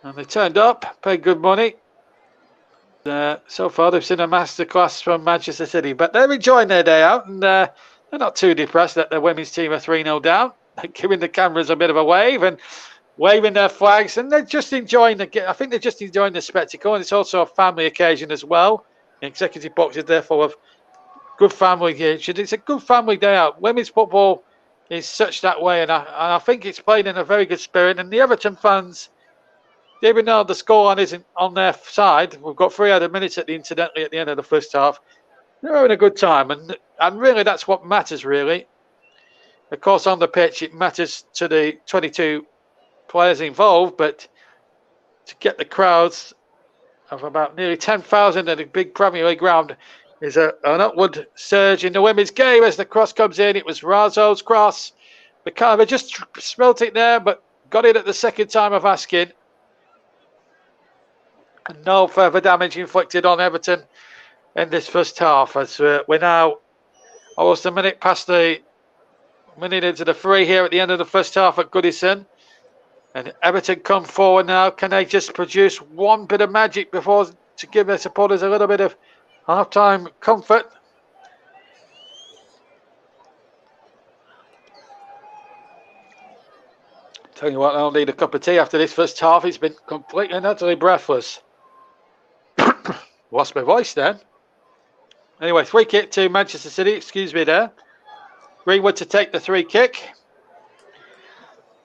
S2: And they turned up, paid good money. So far, they've seen a masterclass from Manchester City, but they're enjoying their day out, and they're not too depressed that the women's team are 3-0 down. They're giving the cameras a bit of a wave and waving their flags, and they're just enjoying I think they're just enjoying the spectacle, and it's also a family occasion as well. The executive box is therefore of good family here. It's a good family day out. Women's football is such that way, and I think it's played in a very good spirit, and the Everton fans, even though the scoreline isn't on their side, we've got 300 minutes incidentally at the end of the first half. They're having a good time, and really that's what matters, really. Of course, on the pitch, it matters to the 22 players involved, but to get the crowds of about nearly 10,000 at a big Premier League ground is an upward surge in the women's game as the cross comes in. It was Razo's cross. McIver just smelt it there, but got it at the second time of asking. No further damage inflicted on Everton in this first half, as we're now almost a minute into the free here at the end of the first half at Goodison. And Everton come forward now. Can they just produce one bit of magic before to give their supporters a little bit of half-time comfort? Tell you what, I'll need a cup of tea after this first half. It's been completely and utterly breathless. Lost my voice then. Anyway, free kick to Manchester City. Excuse me there. Greenwood to take the free kick.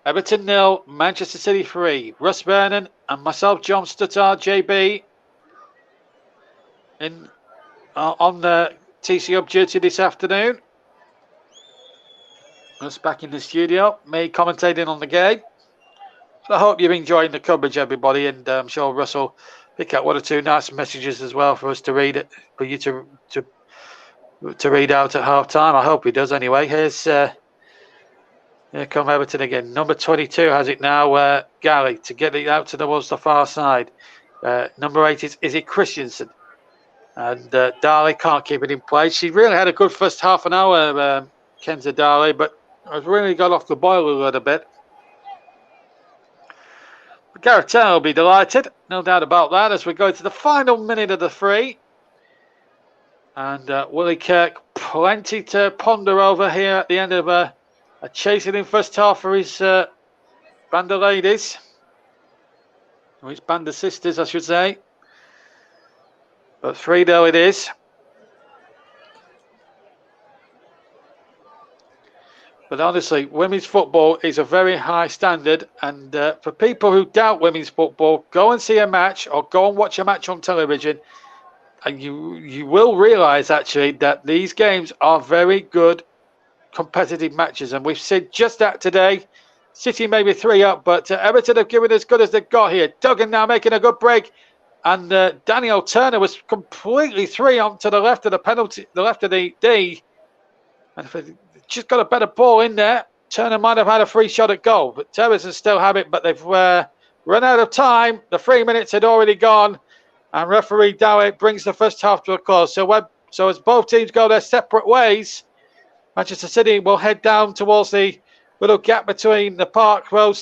S2: Everton 0, Manchester City 3. Russ Vernon and myself, John Stuttard, JB, on the TC Hub duty this afternoon. Us back in the studio, me commentating on the game. So I hope you're enjoying the coverage, everybody, and I'm sure Russell pick out one or two nice messages as well for us to read, for you to read out at half time. I hope he does anyway. Here come Everton again. Number 22 has it now, Gary, to get it out towards the far side. Number 8 is Izzy Christensen. And Darley can't keep it in place. She really had a good first half an hour, Kenza Darley, but has really got off the boil a little bit. But Gareth Taylor will be delighted, no doubt about that, as we go to the final minute of the free. And Willie Kirk, plenty to ponder over here at the end of a chasing in first half for his band of ladies. Or his band of sisters, I should say. But 3-0 it is. But honestly, women's football is a very high standard. And for people who doubt women's football, go and see a match or go and watch a match on television. And you will realise, actually, that these games are very good competitive matches. And we've seen just that today. City maybe 3 up, but Everton have given as good as they've got here. Duggan now making a good break. And Daniel Turner was completely 3 on to the left of the penalty, the left of the D. And if it just got a better ball in there, Turner might have had a free shot at goal. But Terracers still have it, but they've run out of time. The 3 minutes had already gone. And referee Dowett brings the first half to a close. So as both teams go their separate ways, Manchester City will head down towards the little gap between the Park End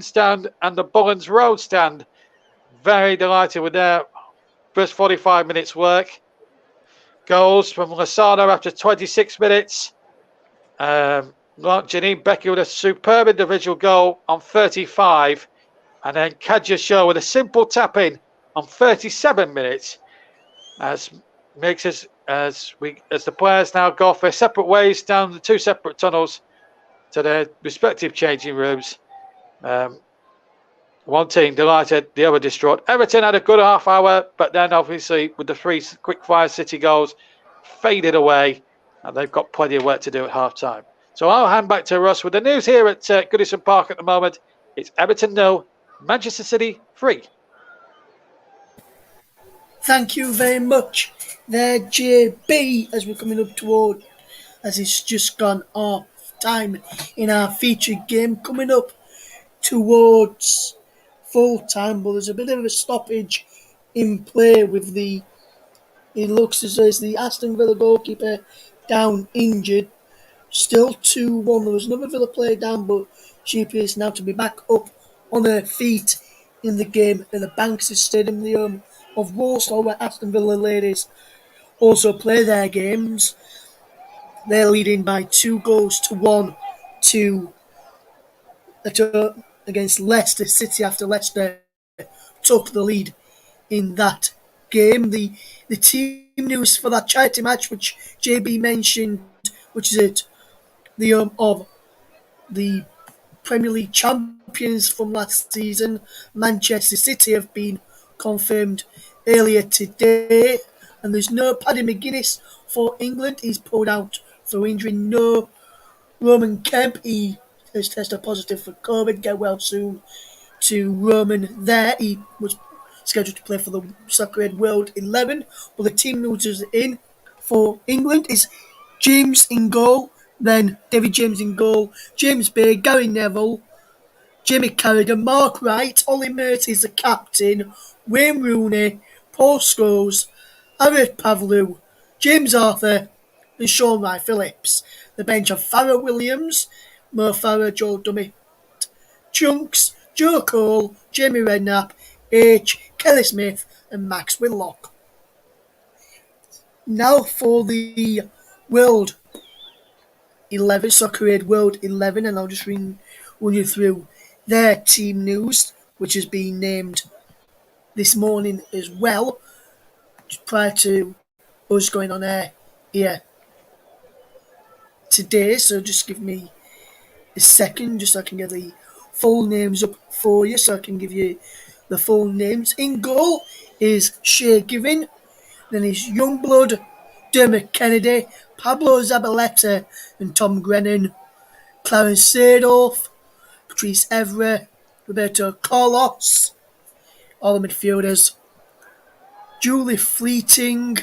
S2: stand, and the Bullens Road stand. Very delighted with their first 45 minutes work. Goals from Lozano after 26 minutes. Janine Becky with a superb individual goal on 35. And then Kadja Shaw with a simple tap-in on 37 minutes. As the players now go off their separate ways down the 2 separate tunnels to their respective changing rooms. One team delighted, the other distraught. Everton had a good half hour, but then obviously with the three quick-fire City goals, faded away, and they've got plenty of work to do at half-time. So I'll hand back to Russ with the news here at Goodison Park at the moment. It's Everton 0, Manchester City 3.
S1: Thank you very much there, JB, as we're coming up toward, as it's just gone off time in our featured game, coming up towards full time, but there's a bit of a stoppage in play with the. It looks as though it's the Aston Villa goalkeeper down injured. Still 2-1. There was another Villa player down, but she appears now to be back up on her feet in the game at the Banks Stadium, the of Walsall, where Aston Villa ladies also play their games. They're leading by 2-1 to against Leicester City after Leicester took the lead in that game. The team news for that charity match, which JB mentioned, which is it the of the Premier League champions from last season, Manchester City, have been confirmed earlier today, and there's no Paddy McGuinness for England. He's pulled out through injury. No Roman Kemp. He has tested positive for COVID. Get well soon to Roman there. He was scheduled to play for the Soccer Aid World 11, but the team news is in for England is James in goal, then David James in goal, James Bay, Gary Neville, Jimmy Carragher, Mark Wright, Ollie Murty is the captain, Wayne Rooney, Paul Scholes, Arid Pavlou, James Arthur, and Sean Wright Phillips. The bench of Farrah Williams, Mo Farah, Joel Dummy, Chunks, Joe Cole, Jamie Redknapp, H, Kelly Smith, and Max Whitlock. Now for the World 11, Soccer Aid World 11, and I'll just run you through their team news, which has been named this morning as well, just prior to us going on air here today. So just give me a second, just so I can get the full names up for you, so I can give you the full names. In goal is Shea Given, then is Youngblood, Dermot Kennedy, Pablo Zabaleta and Tom Grennan, Clarence Seedorf, Patrice Evra, Roberto Carlos, all the midfielders, Julie Fleeting,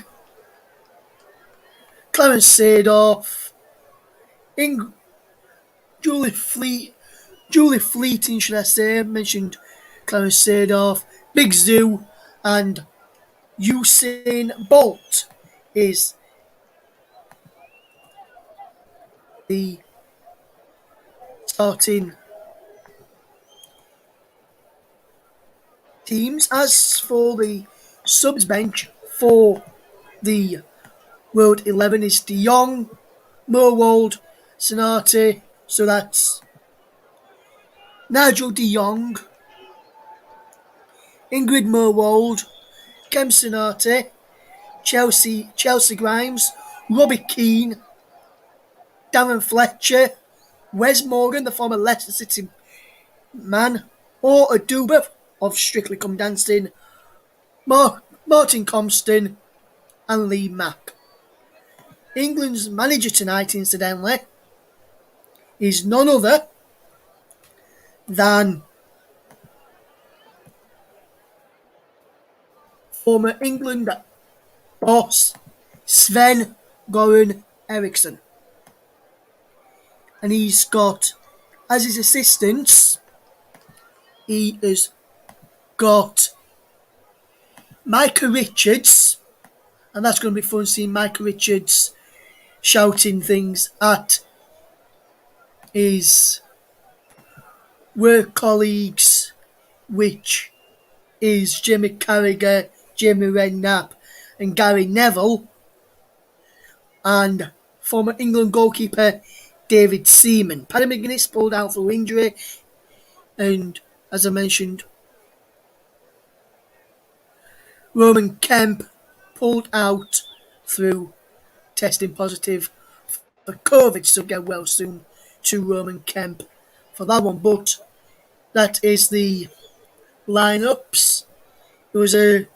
S1: Clarence Seedorf, Julie Fleeting, should I say, mentioned Clarence Seedorf, Big Zoo, and Usain Bolt is the starting teams. As for the subs bench for the World 11 is De Jong, Mowold, Sonate, so that's Nigel De Jong, Ingrid Mowold, Kem Sonate, Chelsea Grimes, Robbie Keane, Darren Fletcher, Wes Morgan, the former Leicester City man, or Aduba of Strictly Come Dancing, Martin Compston, and Lee Mack. England's manager tonight, incidentally, is none other than former England boss Sven Goran Eriksson. And he's got, as his assistants, he has got Micah Richards, and that's going to be fun seeing Micah Richards shouting things at his work colleagues, which is Jimmy Carragher, Jamie Redknapp, and Gary Neville, and former England goalkeeper David Seaman. Paddy McGuinness pulled out through injury, and as I mentioned, Roman Kemp pulled out through testing positive for COVID, so get well soon to Roman Kemp for that one. But that is the lineups. It was the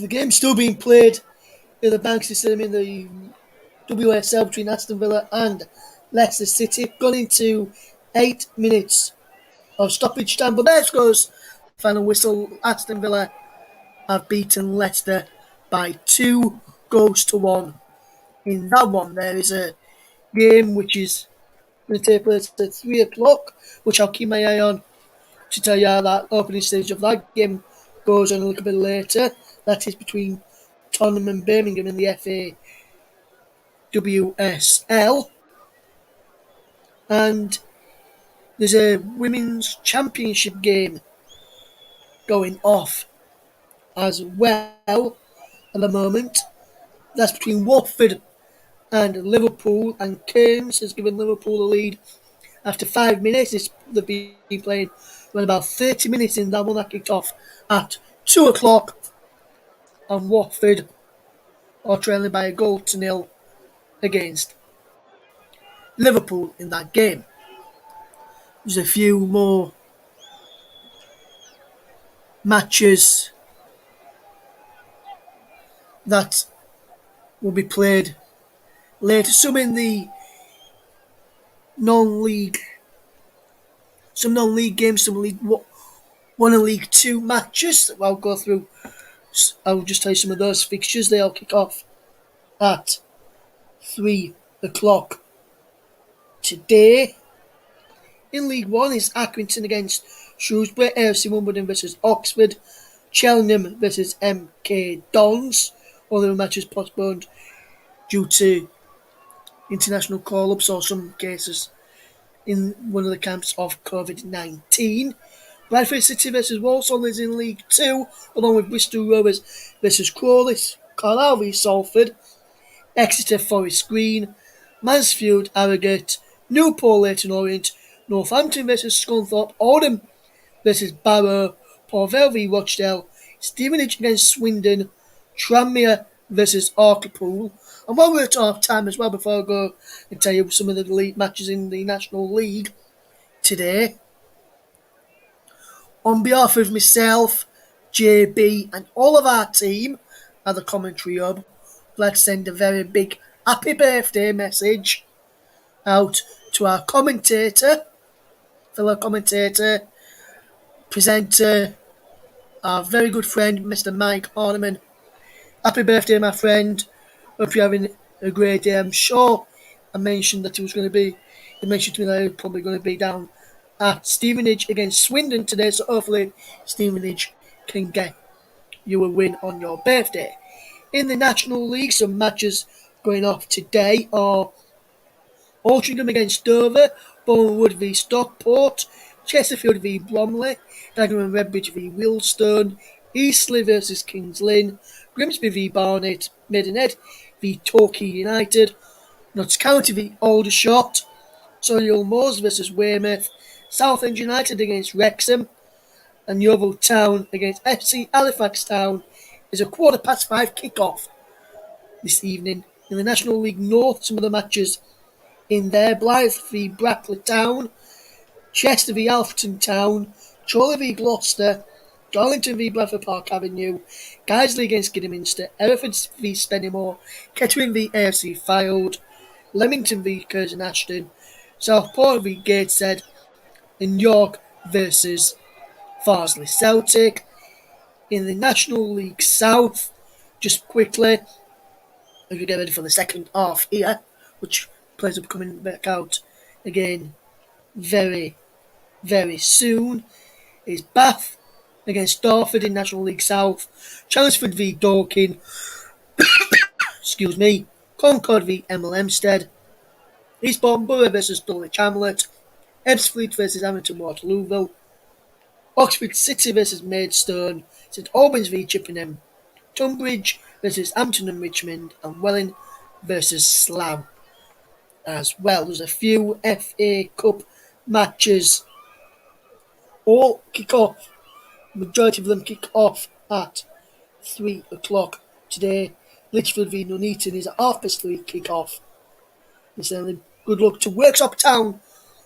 S1: game still being played in the Banksy Stadium in the WSL between Aston Villa and Leicester City. Gone into 8 minutes of stoppage time. But there goes final whistle. Aston Villa have beaten Leicester by 2 goals to 1. In that one, there is a game which is going to take place at 3 o'clock, which I'll keep my eye on to tell you how that opening stage of that game goes on a little bit later. That is between Tottenham and Birmingham in the FA WSL. And there's a women's championship game going off as well at the moment. That's between Watford and Liverpool, and Cairns has given Liverpool the lead after 5 minutes. They've been playing around about 30 minutes in that one that kicked off at 2 o'clock, and Watford are trailing by a goal to 0 against Liverpool in that game. There's a few more matches that will be played later. Some in the non-league, some non-league games, some League One and League Two matches. I'll go through. I'll just tell you some of those fixtures. They all kick off at 3 o'clock today. In League One is Accrington against Shrewsbury, AFC Wimbledon versus Oxford, Cheltenham versus MK Dons. All the matches postponed due to international call-ups or some cases in one of the camps of COVID-19. Bradford City versus Walsall is in League 2, along with Bristol Rovers versus Crawley, Carlisle v Salford, Exeter Forest Green, Mansfield Harrogate, Newport Leyton Orient, Northampton versus Scunthorpe, Oldham versus Barrow, Port Vale v Rochdale, Stevenage against Swindon, Tranmere versus Hartlepool. And while we're at half time as well, before I go and tell you some of the league matches in the National League today, on behalf of myself, JB, and all of our team at the Commentary Hub, let's send a very big happy birthday message out to our commentator, fellow commentator, presenter, our very good friend, Mr. Mike Orneman. Happy birthday, my friend. Hope you're having a great day. I'm sure I mentioned that he mentioned to me that he was probably going to be down at Stevenage against Swindon today, so hopefully Stevenage can get you a win on your birthday. In the National League, some matches going off today are Altrincham against Dover, Bournemouth v Stockport, Chesterfield v Bromley, Dagenham and Redbridge v Wealdstone, Eastleigh versus Kings Lynn, Grimsby v Barnet, Maidenhead v Torquay United, Notts County v Aldershot, Solihull Moors versus Weymouth, Southend United against Wrexham, and Yeovil Town against FC Halifax Town is a 5:15 kick-off this evening. In the National League North, some of the matches in there: Blyth v Brackley Town, Chester v Alfreton Town, Chorley v Gloucester, Darlington v Bradford Park Avenue, Guiseley against Kidderminster, Hereford v Spennymoor, Kettering v AFC Fylde, Leamington v Curzon Ashton, Southport v Gateshead, and York versus Farsley Celtic. In the National League South, just quickly, as we get ready for the second half here, which players will be coming back out again very, very soon, is Bath against Dartford in National League South, Chelmsford v Dorking, Concord v Hemel Hempstead, Eastbourne Borough versus Dulwich Hamlet, Ebbsfleet versus Hamilton Waterlooville, Oxford City versus Maidstone, St Albans v Chippenham, Tunbridge versus Hampton and Richmond, and Welling versus Slough as well. There's a few FA Cup matches. All kick off. Majority of them kick off at 3 o'clock today. Lichfield v Nuneaton is at 3:30 kick off. Good luck to Worksop Town,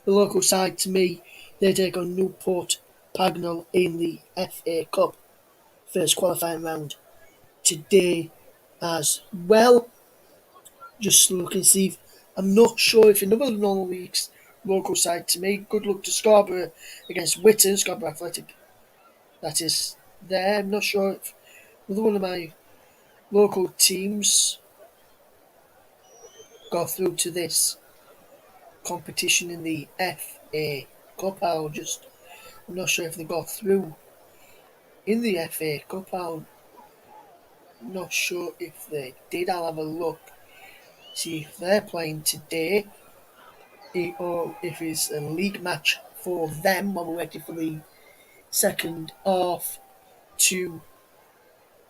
S1: the local side to me. They take on Newport Pagnell in the FA Cup first qualifying round today as well. Just looking to see if, I'm not sure if another non-league's local side to me. Good luck to Scarborough against Witton, Scarborough Athletic. That is there. I'm not sure if another one of my local teams got through to this competition in the FA Cup. I'm not sure if they got through in the FA Cup. I'm not sure if they did. I'll have a look, see if they're playing today, or if it's a league match for them while we're waiting for the second half to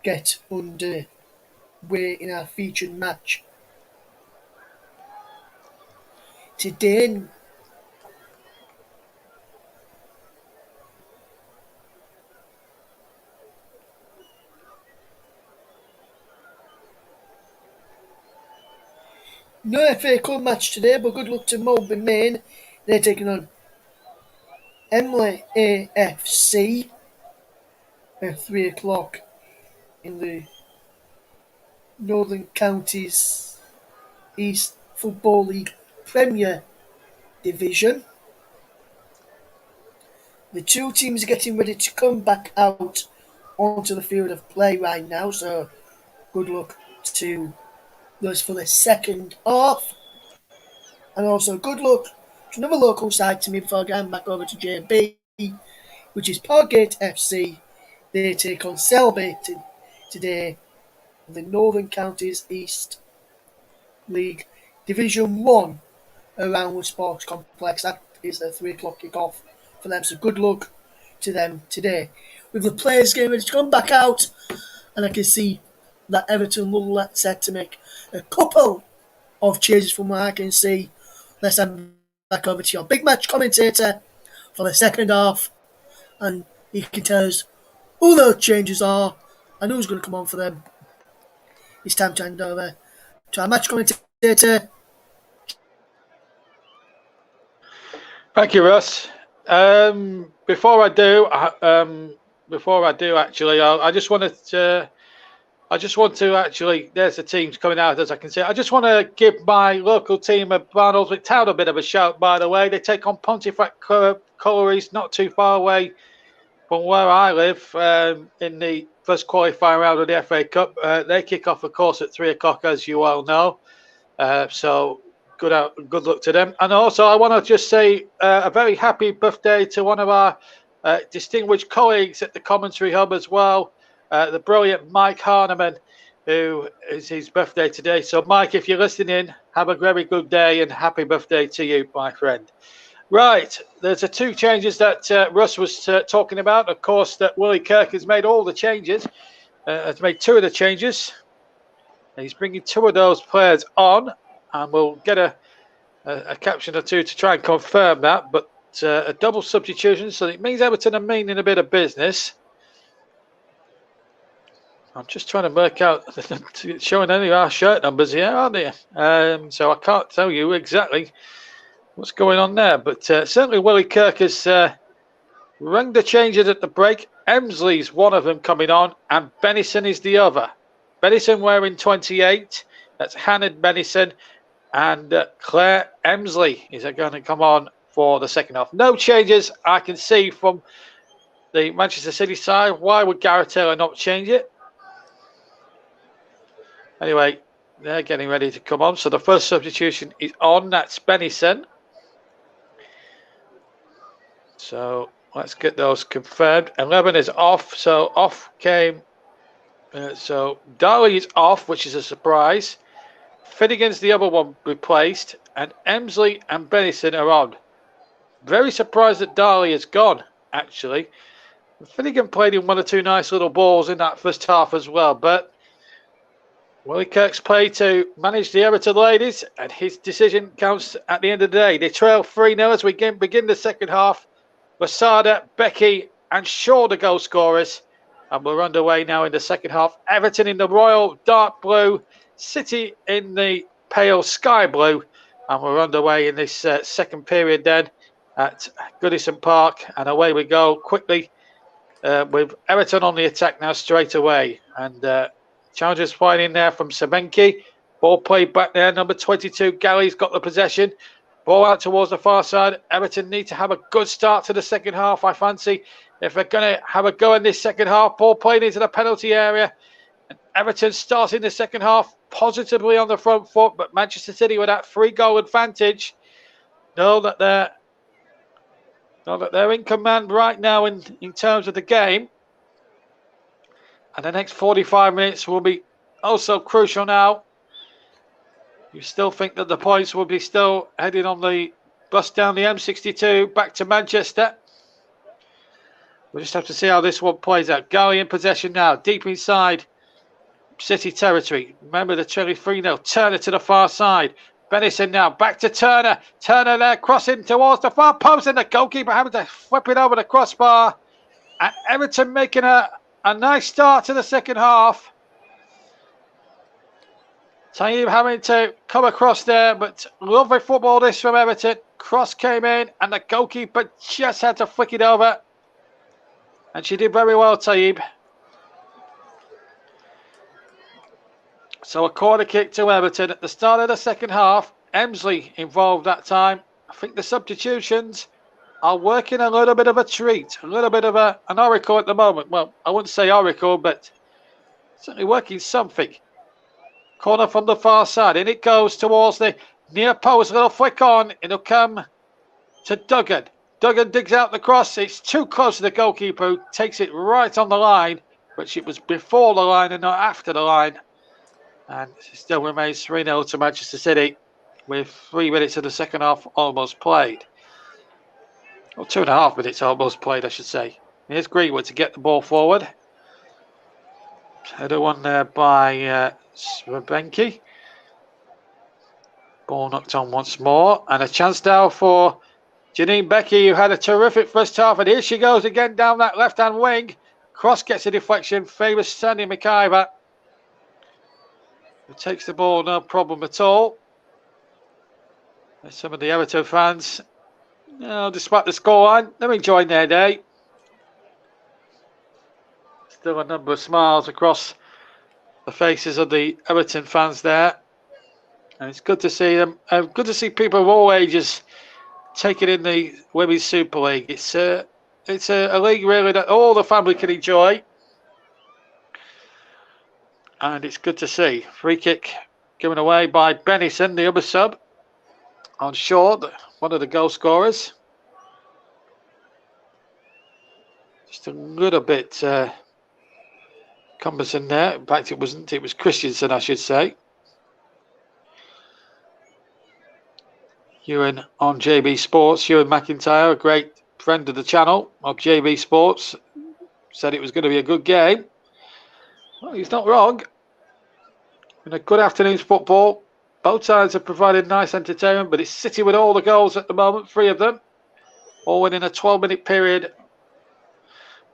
S1: get underway in our featured match today. No FA Cup match today, but good luck to Mulby Main. They're taking on Emley AFC at 3 o'clock in the Northern Counties East Football League Premier Division. The two teams are getting ready to come back out onto the field of play right now, so good luck to those for the second half. And also good luck to another local side to me before going back over to JB, which is Parkgate FC. They take on Selby today in the Northern Counties East League Division 1 around the Sports Complex. That is a 3 o'clock kick-off for them, so good luck to them today. With the players getting ready to come back out, and I can see that Everton will set to make a couple of changes from what I can see. Let's hand back over to your big match commentator for the second half, and he can tell us who those changes are and who's going to come on for them. It's time to hand over to our match commentator.
S2: Thank you, Russ. Before I do, actually, I just want to actually. There's the teams coming out, as I can see. I just want to give my local team of Barnoldswick Town a bit of a shout. By the way, they take on Pontefract Collieries, not too far away from where I live, in the first qualifying round of the FA Cup. They kick off, of course, at 3 o'clock, as you all know. So good luck to them. And also, I want to just say a very happy birthday to one of our distinguished colleagues at the commentary hub as well, the brilliant Mike Harneman, who is his birthday today. So, Mike, if you're listening, have a very good day and happy birthday to you, my friend. Right, there's the two changes that Russ was talking about. Of course, that Willie Kirk has made all the changes, has made two of the changes. He's bringing two of those players on, and we'll get a caption or two to try and confirm that. But a double substitution, so it means Everton are meaning a bit of business. I'm just trying to work out, showing any of our shirt numbers here, aren't they? So I can't tell you exactly what's going on there. But certainly Willie Kirk has rung the changes at the break. Emsley's one of them coming on, and Bennison is the other. Bennison wearing 28. That's Hannah Bennison. And Claire Emsley is going to come on for the second half. No changes I can see from the Manchester City side. Why would Gareth Taylor not change it? Anyway, they're getting ready to come on. So the first substitution is on. That's Bennison. So let's get those confirmed. 11 is off. So off came. So Darley is off, which is a surprise. Finnegan's the other one replaced, and Emsley and Bennison are on. Very surprised that Darley is gone, actually. Finnegan played in one or two nice little balls in that first half as well, but Willie Kirk's play to manage the Everton ladies, and his decision counts at the end of the day. They trail 3-0 as we begin the second half. Lasada, Becky, and Shaw the goal scorers. And we're underway now in the second half. Everton in the royal dark blue, City in the pale sky blue. And we're underway in this second period then. at Goodison Park, and away we go quickly with Everton on the attack now straight away, and challenges flying in there from Semenki. Ball played back there, number 22 Gary's got the possession. Ball out towards the far side. Everton need to have a good start to the second half, I fancy, if they're going to have a go in this second half. Ball played into the penalty area, and Everton starting the second half positively on the front foot, but Manchester City with that 3-goal advantage know that they're in command right now in terms of the game. And the next 45 minutes will be also crucial now. You still think that the points will be still heading on the bus down the M62 back to Manchester. We'll just have to see how this one plays out. Gary in possession now, deep inside City territory. Remember the Chile 3-0. Turner to the far side. Benison now, back to Turner. Turner there, crossing towards the far post, and the goalkeeper having to flip it over the crossbar. And Everton making a nice start to the second half. Tayyip having to come across there, but lovely football this from Everton. Cross came in, and the goalkeeper just had to flick it over. And she did very well, Tayyip. So a corner kick to Everton at the start of the second half. Emsley involved that time. I think the substitutions are working a little bit of a treat, a little bit of an oracle at the moment. Well, I wouldn't say oracle, but certainly working something. Corner from the far side, and it goes towards the near post. A little flick on, it'll come to Duggan. Duggan digs out the cross. It's too close to the goalkeeper, who takes it right on the line, but it was before the line and not after the line. And it still remains 3-0 to Manchester City with 3 minutes of the second half almost played. Or 2.5 minutes almost played, I should say. Here's Greenwood to get the ball forward. Header one there by Srebenki. Ball knocked on once more. And a chance now for Janine Becky, who had a terrific first half. And here she goes again down that left-hand wing. Cross gets a deflection. Favours Sandy McIver, who takes the ball no problem at all. There's some of the Everton fans, despite the scoreline, they're enjoying their day. Still a number of smiles across the faces of the Everton fans there. And it's good to see them. Good to see people of all ages taking in the Women's Super League. It's a league really that all the family can enjoy. And it's good to see. Free kick given away by Benison, the other sub, on short, one of the goal scorers. Just a little bit cumbersome there. In fact, it wasn't. It was Christensen, I should say. Ewan on JB Sports. Ewan McIntyre, a great friend of the channel of JB Sports, said it was going to be a good game. Well, he's not wrong. In a good afternoon's football, both sides have provided nice entertainment, but it's City with all the goals at the moment, 3 of them, all within a 12-minute period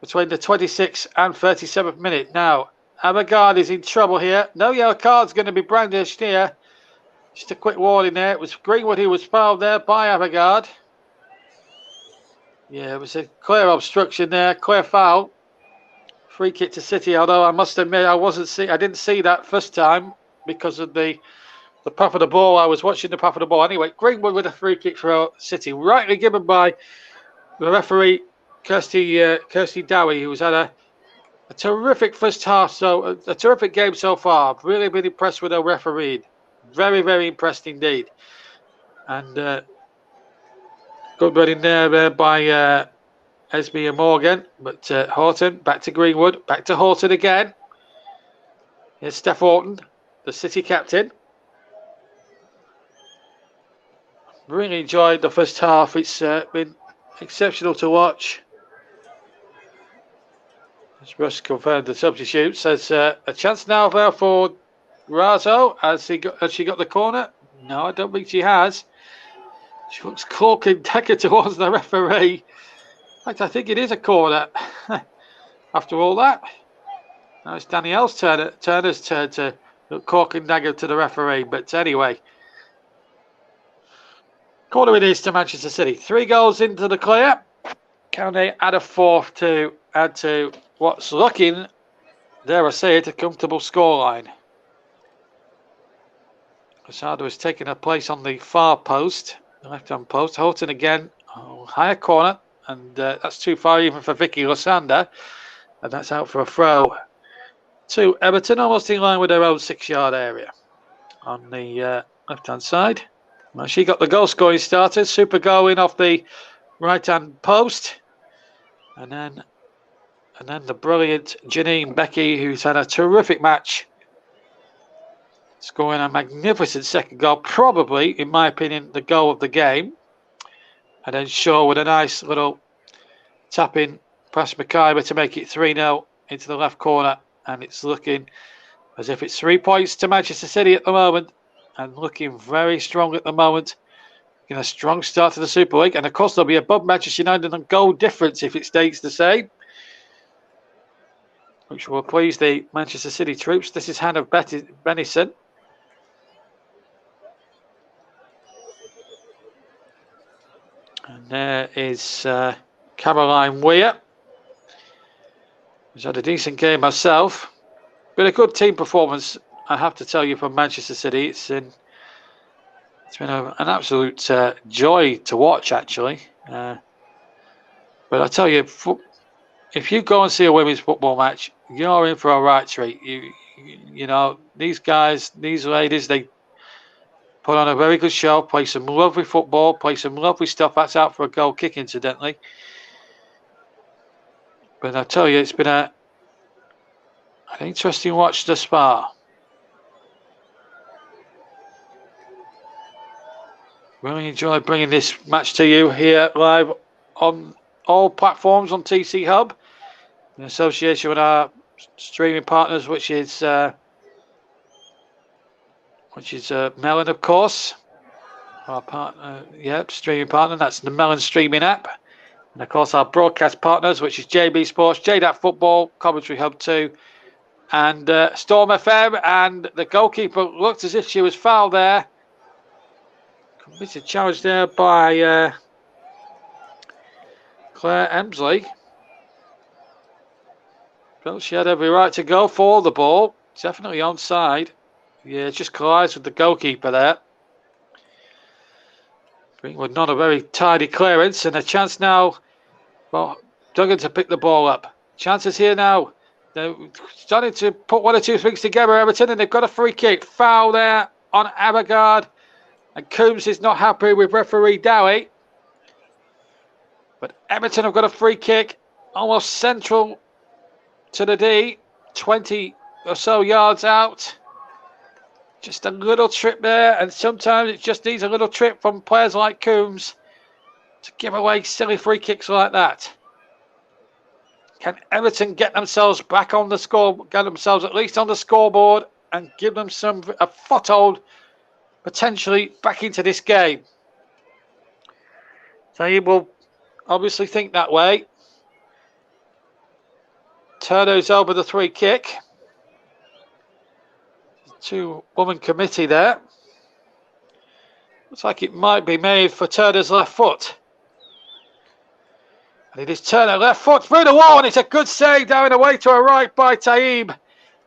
S2: between the 26th and 37th minute. Now, Abagard is in trouble here. No yellow card's going to be brandished here. Just a quick warning there. It was Greenwood who was fouled there by Abagard. Yeah, it was a clear obstruction there, clear foul. Free kick to City, although I must admit I didn't see that first time because of the path of the ball. I was watching the path of the ball. Anyway, Greenwood with a free kick for City, rightly given by the referee, Kirsty Dowie, who's had a terrific first half, so a terrific game so far. I've really been impressed with her referee. Very, very impressed indeed. And good running there by Esme and Morgan, but Horton back to Greenwood, back to Horton again. Here's Steph Horton, the City captain. Really enjoyed the first half. It's been exceptional to watch. As Russ confirmed the substitute, says a chance now there for Razo. Has she got the corner? No, I don't think she has. She looks cloaking Decker towards the referee. In fact, I think it is a corner. After all that, now it's Danielle's Turner's turn to look cork and dagger to the referee. But anyway, Corner it is to Manchester City. 3 goals into the clear. Can they add a fourth to add to what's looking, dare I say it, a comfortable scoreline? Asada is taking a place on the far post, the left-hand post. Houghton again, higher corner, and that's too far even for Vicky Lysander, and that's out for a throw to Everton, almost in line with their own 6-yard area on the left-hand side. Well, she got the goal scoring started. Super goal in off the right-hand post, and then the brilliant Janine Becky, who's had a terrific match, scoring a magnificent second goal, probably, in my opinion, the goal of the game. And then Shaw with a nice little tap in past McIver to make it 3-0 into the left corner. And it's looking as if it's 3 points to Manchester City at the moment, and looking very strong at the moment. In a strong start to the Super League. And of course, they'll be above Manchester United on goal difference if it stays the same, which will please the Manchester City troops. This is Hannah Bennison. And there is Caroline Weir, who's had a decent game herself. Been a good team performance, I have to tell you, from Manchester City. It's been an absolute joy to watch, actually. But I tell you, if you go and see a women's football match, you're in for a right treat. You know, these guys, these ladies, they put on a very good show, play some lovely football, play some lovely stuff. That's out for a goal kick, incidentally. But I tell you, it's been an interesting watch thus far. Really enjoy bringing this match to you here live on all platforms on TC Hub, in association with our streaming partners, which is Melon, of course. Our partner, streaming partner. That's the Melon streaming app, and of course our broadcast partners, which is JB Sports, JDAT Football, Commentary Hub 2, and Storm FM. And the goalkeeper looked as if she was fouled there. Committed challenge there by Claire Emsley. Felt she had every right to go for the ball. Definitely onside. Yeah, just collides with the goalkeeper there. Greenwood, not a very tidy clearance, and a chance now for Duggan to pick the ball up. Chances here now. They're starting to put 1 or 2 things together, Everton, and they've got a free kick. Foul there on Abagard. And Coombs is not happy with referee Dowie. But Everton have got a free kick almost central to the D, 20 or so yards out. Just a little trip there, and sometimes it just needs a little trip from players like Coombs to give away silly free kicks like that. Can Everton get themselves back on the score, get themselves at least on the scoreboard, and give them a foothold potentially back into this game? So you will obviously think that way. Turner's over the free kick. 2-woman committee there. Looks like it might be made for Turner's left foot. And it is Turner, left foot through the wall, and it's a good save down away to her right by Taib.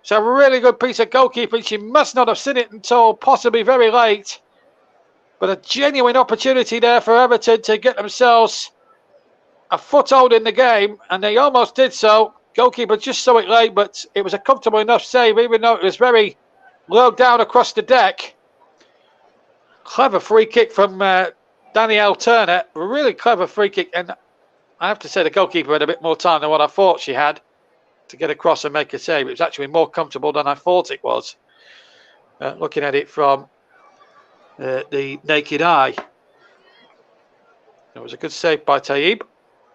S2: It's a really good piece of goalkeeping. She must not have seen it until possibly very late. But a genuine opportunity there for Everton to get themselves a foothold in the game, and they almost did so. Goalkeeper just saw it late, but it was a comfortable enough save, even though it was very low down across the deck. Clever free kick from Danielle Turner. Really clever free kick, and I have to say the goalkeeper had a bit more time than what I thought she had to get across and make a save. It was actually more comfortable than I thought it was, looking at it from the naked eye. It was a good save by Taib.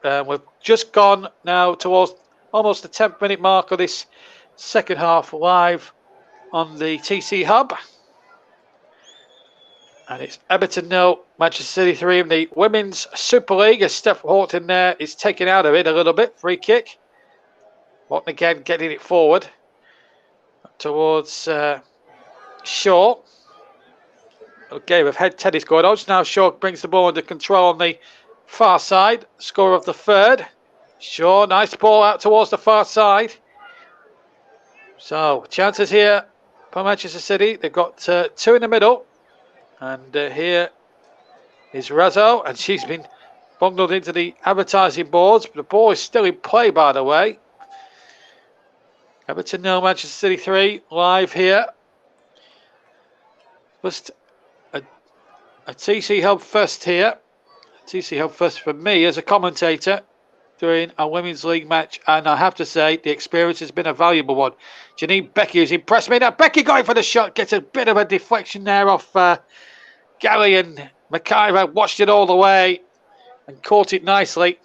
S2: We've just gone now towards almost the 10th minute mark of this second half live on the TC Hub. And it's Everton 0, Manchester City 3 in the Women's Super League, as Steph Horton there is taken out of it a little bit. Free kick. Horton again getting it forward towards Shaw. game of head tennis going on. Now Shaw brings the ball under control on the far side. Score of the third. Shaw, nice ball out towards the far side. So chances here for Manchester City. They've got two in the middle. And here is Razzo. And she's been bungled into the advertising boards. But the ball is still in play, by the way. Everton 0, Manchester City 3, live here. Just a TC Hub first here. TC Hub first for me as a commentator during a Women's League match. And I have to say, the experience has been a valuable one. Janine Becky has impressed me. Now, Becky going for the shot. Gets a bit of a deflection there off Galley, and McIver watched it all the way and caught it nicely.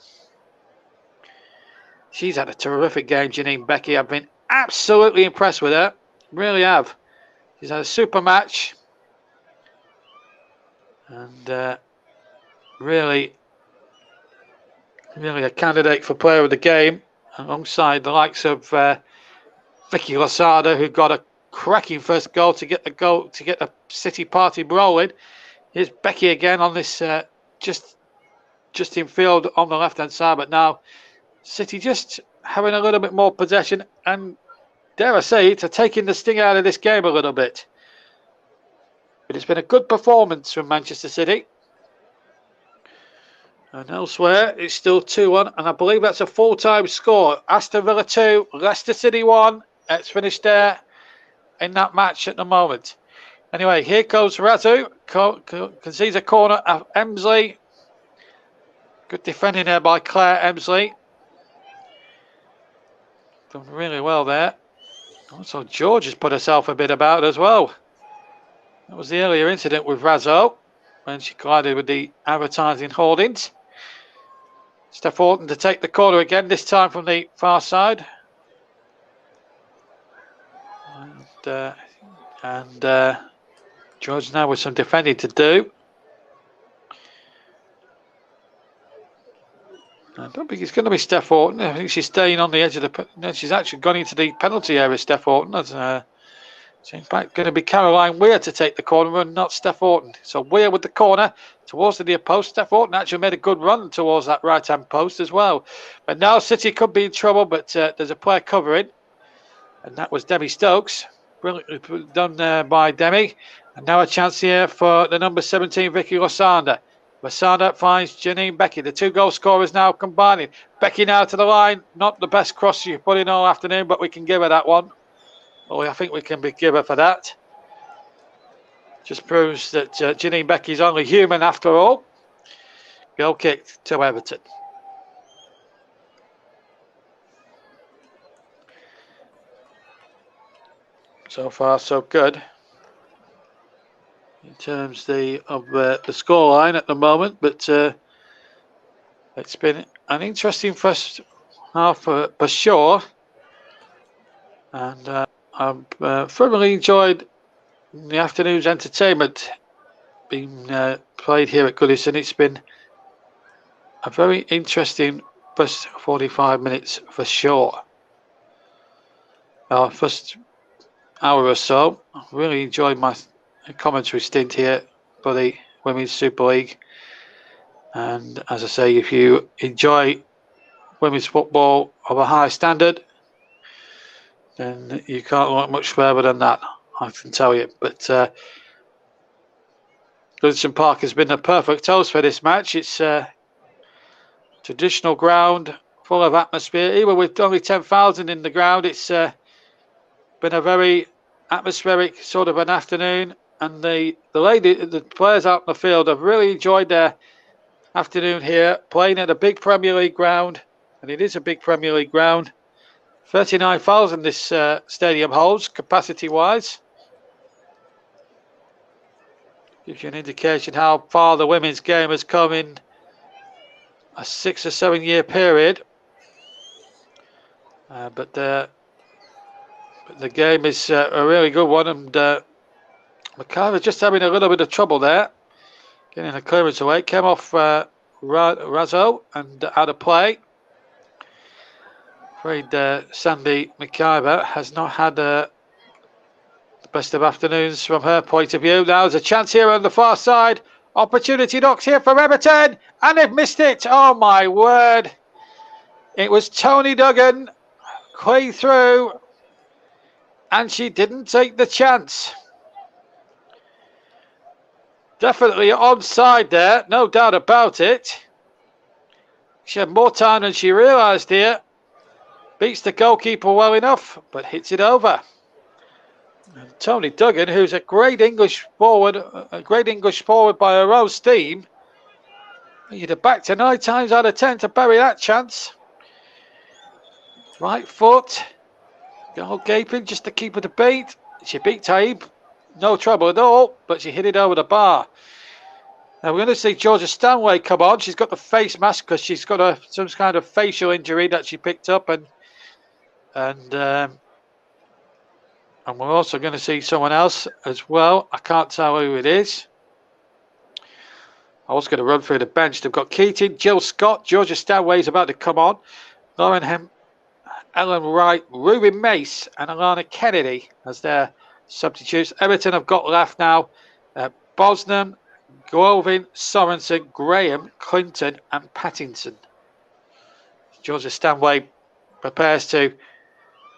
S2: She's had a terrific game, Janine Becky. I've been absolutely impressed with her. Really have. She's had a super match. And really a candidate for player of the game, alongside the likes of Vicky Losada, who got a cracking first goal to get the City party rolling. Here's Becky again on this just in field on the left hand side, but now City just having a little bit more possession, and dare I say it, taking the sting out of this game a little bit. But it's been a good performance from Manchester City. And elsewhere, it's still 2-1, and I believe that's a full-time score. Aston Villa 2, Leicester City 1. It's finished there in that match at the moment. Anyway, here goes Razu. Concedes a corner of Emsley. Good defending there by Claire Emsley. Done really well there. Also, George has put herself a bit about as well. That was the earlier incident with Razo when she collided with the advertising hoardings. Steph Orton to take the corner again, this time from the far side. And George now with some defending to do. I don't think it's going to be Steph Orton. I think she's staying on the edge of the... No, she's actually gone into the penalty area, Steph Orton. It's in fact going to be Caroline Weir to take the corner and not Steph Orton. So Weir with the corner towards the near post. Steph Orton actually made a good run towards that right-hand post as well. But now City could be in trouble, but there's a player covering. And that was Demi Stokes. Brilliantly done by Demi. And now a chance here for the number 17, Vicky Losanda. Losanda finds Janine Becky. The two goal scorers now combining. Becky now to the line. Not the best cross she's put in all afternoon, but we can give her that one. Well, I think we can give her for that. Just proves that Janine Becky's only human after all. Goal kick to Everton. So far, so good. In terms of the scoreline at the moment, but it's been an interesting first half for sure. And I've thoroughly enjoyed the afternoon's entertainment being played here at Goodison. It's been a very interesting first 45 minutes for sure. Our first hour or so, I really enjoyed my commentary stint here for the Women's Super League. And as I say, if you enjoy women's football of a high standard, then you can't look much further than that, I can tell you. But Goodison Park has been the perfect host for this match. It's a traditional ground full of atmosphere. Even with only 10,000 in the ground, it's been a very atmospheric sort of an afternoon. And the players out in the field have really enjoyed their afternoon here, playing at a big Premier League ground. And it is a big Premier League ground. 39,000 this stadium holds, capacity-wise. Gives you an indication how far the women's game has come in a 6 or 7 year period. But the game is a really good one, and McIver just having a little bit of trouble there, getting a clearance away. Came off Razzo and out of play. Afraid Sandy McIver has not had the best of afternoons from her point of view. Now there's a chance here on the far side. Opportunity knocks here for Everton, and they've missed it. Oh my word. It was Tony Duggan, way through, and she didn't take the chance. Definitely onside there, no doubt about it. She had more time than she realised here. Beats the goalkeeper well enough, but hits it over. And Tony Duggan, who's a great English forward by her own steam, you'd have backed her 9 times out of 10 to bury that chance. Right foot, goal gaping just to keep her to beat. She beat Taib, no trouble at all, but she hit it over the bar. Now we're going to see Georgia Stanway come on. She's got the face mask because she's got some kind of facial injury that she picked up, and we're also going to see someone else as well. I can't tell who it is. I was going to run through the bench. They've got Keating, Jill Scott, Georgia Stanway's about to come on, Lauren Hem, Ellen Wright, Ruby Mace, and Alana Kennedy as their substitutes. Everton have got left now Bosnam, Glovin, Sorensen, Graham, Clinton, and Pattinson. Georgia Stanway prepares to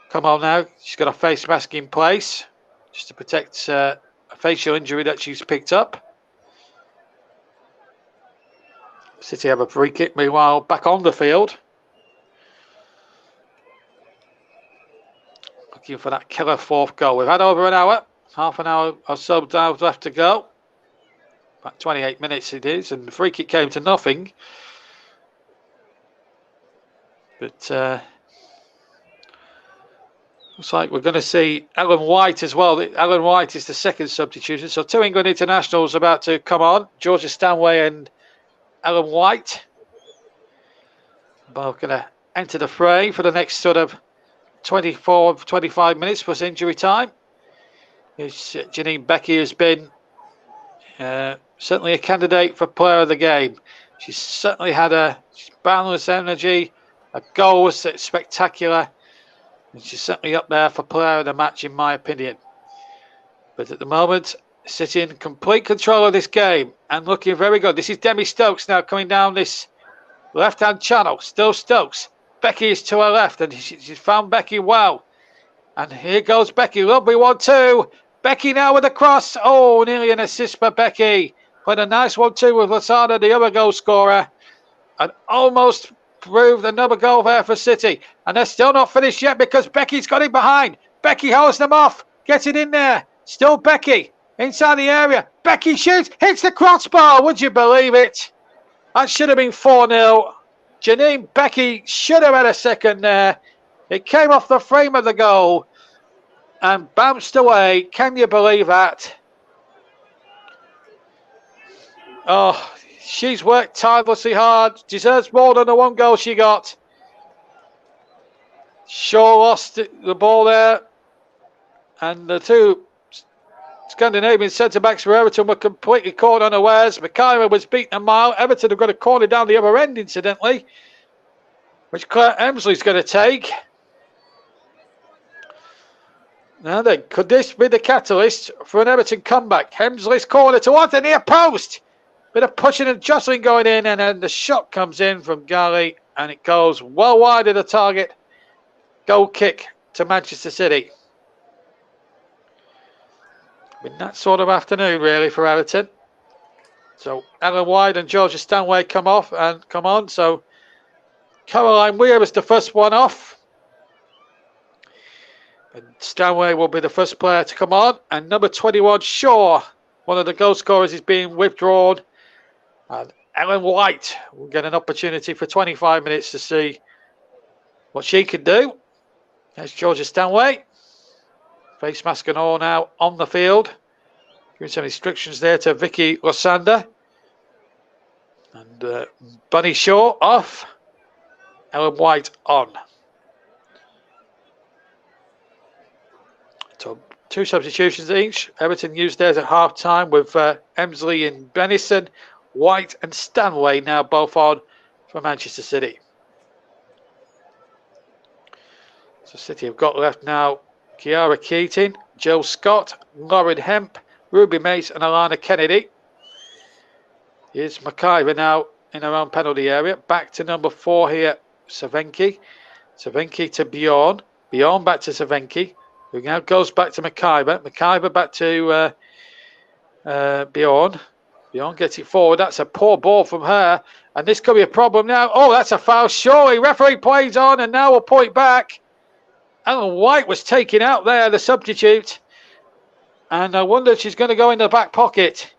S2: come on now. She's got a face mask in place just to protect a facial injury that she's picked up. City have a free kick, meanwhile, back on the field. Looking for that killer 4th goal. We've had over an hour, half an hour or so down left to go. About 28 minutes it is, and the free kick came to nothing. But looks like we're going to see Ellen White as well. Ellen White is the second substitution. So 2 England internationals about to come on. Georgia Stanway and Ellen White. Both going to enter the fray for the next sort of 25 minutes plus injury time. Janine Becky has been certainly a candidate for player of the game. She's certainly had boundless energy. A goal was spectacular. And she's certainly up there for player of the match, in my opinion. But at the moment, City in complete control of this game and looking very good. This is Demi Stokes now coming down this left-hand channel. Still Stokes. Becky is to her left, and she's found Becky well. And here goes Becky. Lovely 1-2. Becky now with a cross. Oh, nearly an assist for Becky. Played a nice 1-2 with Lasana, the other goal scorer. And almost proved another goal there for City. And they're still not finished yet because Becky's got it behind. Becky holds them off. Gets it in there. Still Becky. Inside the area. Becky shoots. Hits the crossbar. Would you believe it? That should have been 4-0. Janine Becky should have had a second there. It came off the frame of the goal and bounced away. Can you believe that? Oh, she's worked tirelessly hard. Deserves more than the 1 goal she got. Shaw lost the ball there. And the 2 Scandinavian centre-backs for Everton were completely caught unawares. McKayma was beaten a mile. Everton have got a corner down the other end, incidentally, which Claire Emsley's going to take. Now then, could this be the catalyst for an Everton comeback? Hemsley's corner towards the near post. Bit of pushing and jostling going in, and then the shot comes in from Gali, and it goes well wide of the target. Goal kick to Manchester City. Been that sort of afternoon, really, for Everton. So Ellen White and Georgia Stanway come on. So Caroline Weir was the first one off. And Stanway will be the first player to come on. And number 21, Shaw, one of the goal scorers, is being withdrawn. And Ellen White will get an opportunity for 25 minutes to see what she can do. There's Georgia Stanway. Face mask and all now on the field. Giving some instructions there to Vicky Losander. And Bunny Shaw off. Ellen White on. So 2 substitutions each. Everton used theirs at half time with Emsley and Benison. White and Stanway now both on for Manchester City. So City have got left now Kiara Keating, Jill Scott, Lauren Hemp, Ruby Mace and Alana Kennedy. Here's McIver now in her own penalty area. Back to number 4 here, Savenki. Savenki to Bjorn. Bjorn back to Savenki, who now goes back to McIver. McIver back to Bjorn. Bjorn gets it forward. That's a poor ball from her. And this could be a problem now. Oh, that's a foul. Surely referee plays on and now we'll point back. Ellen White was taken out there, the substitute. And I wonder if she's going to go in the back pocket.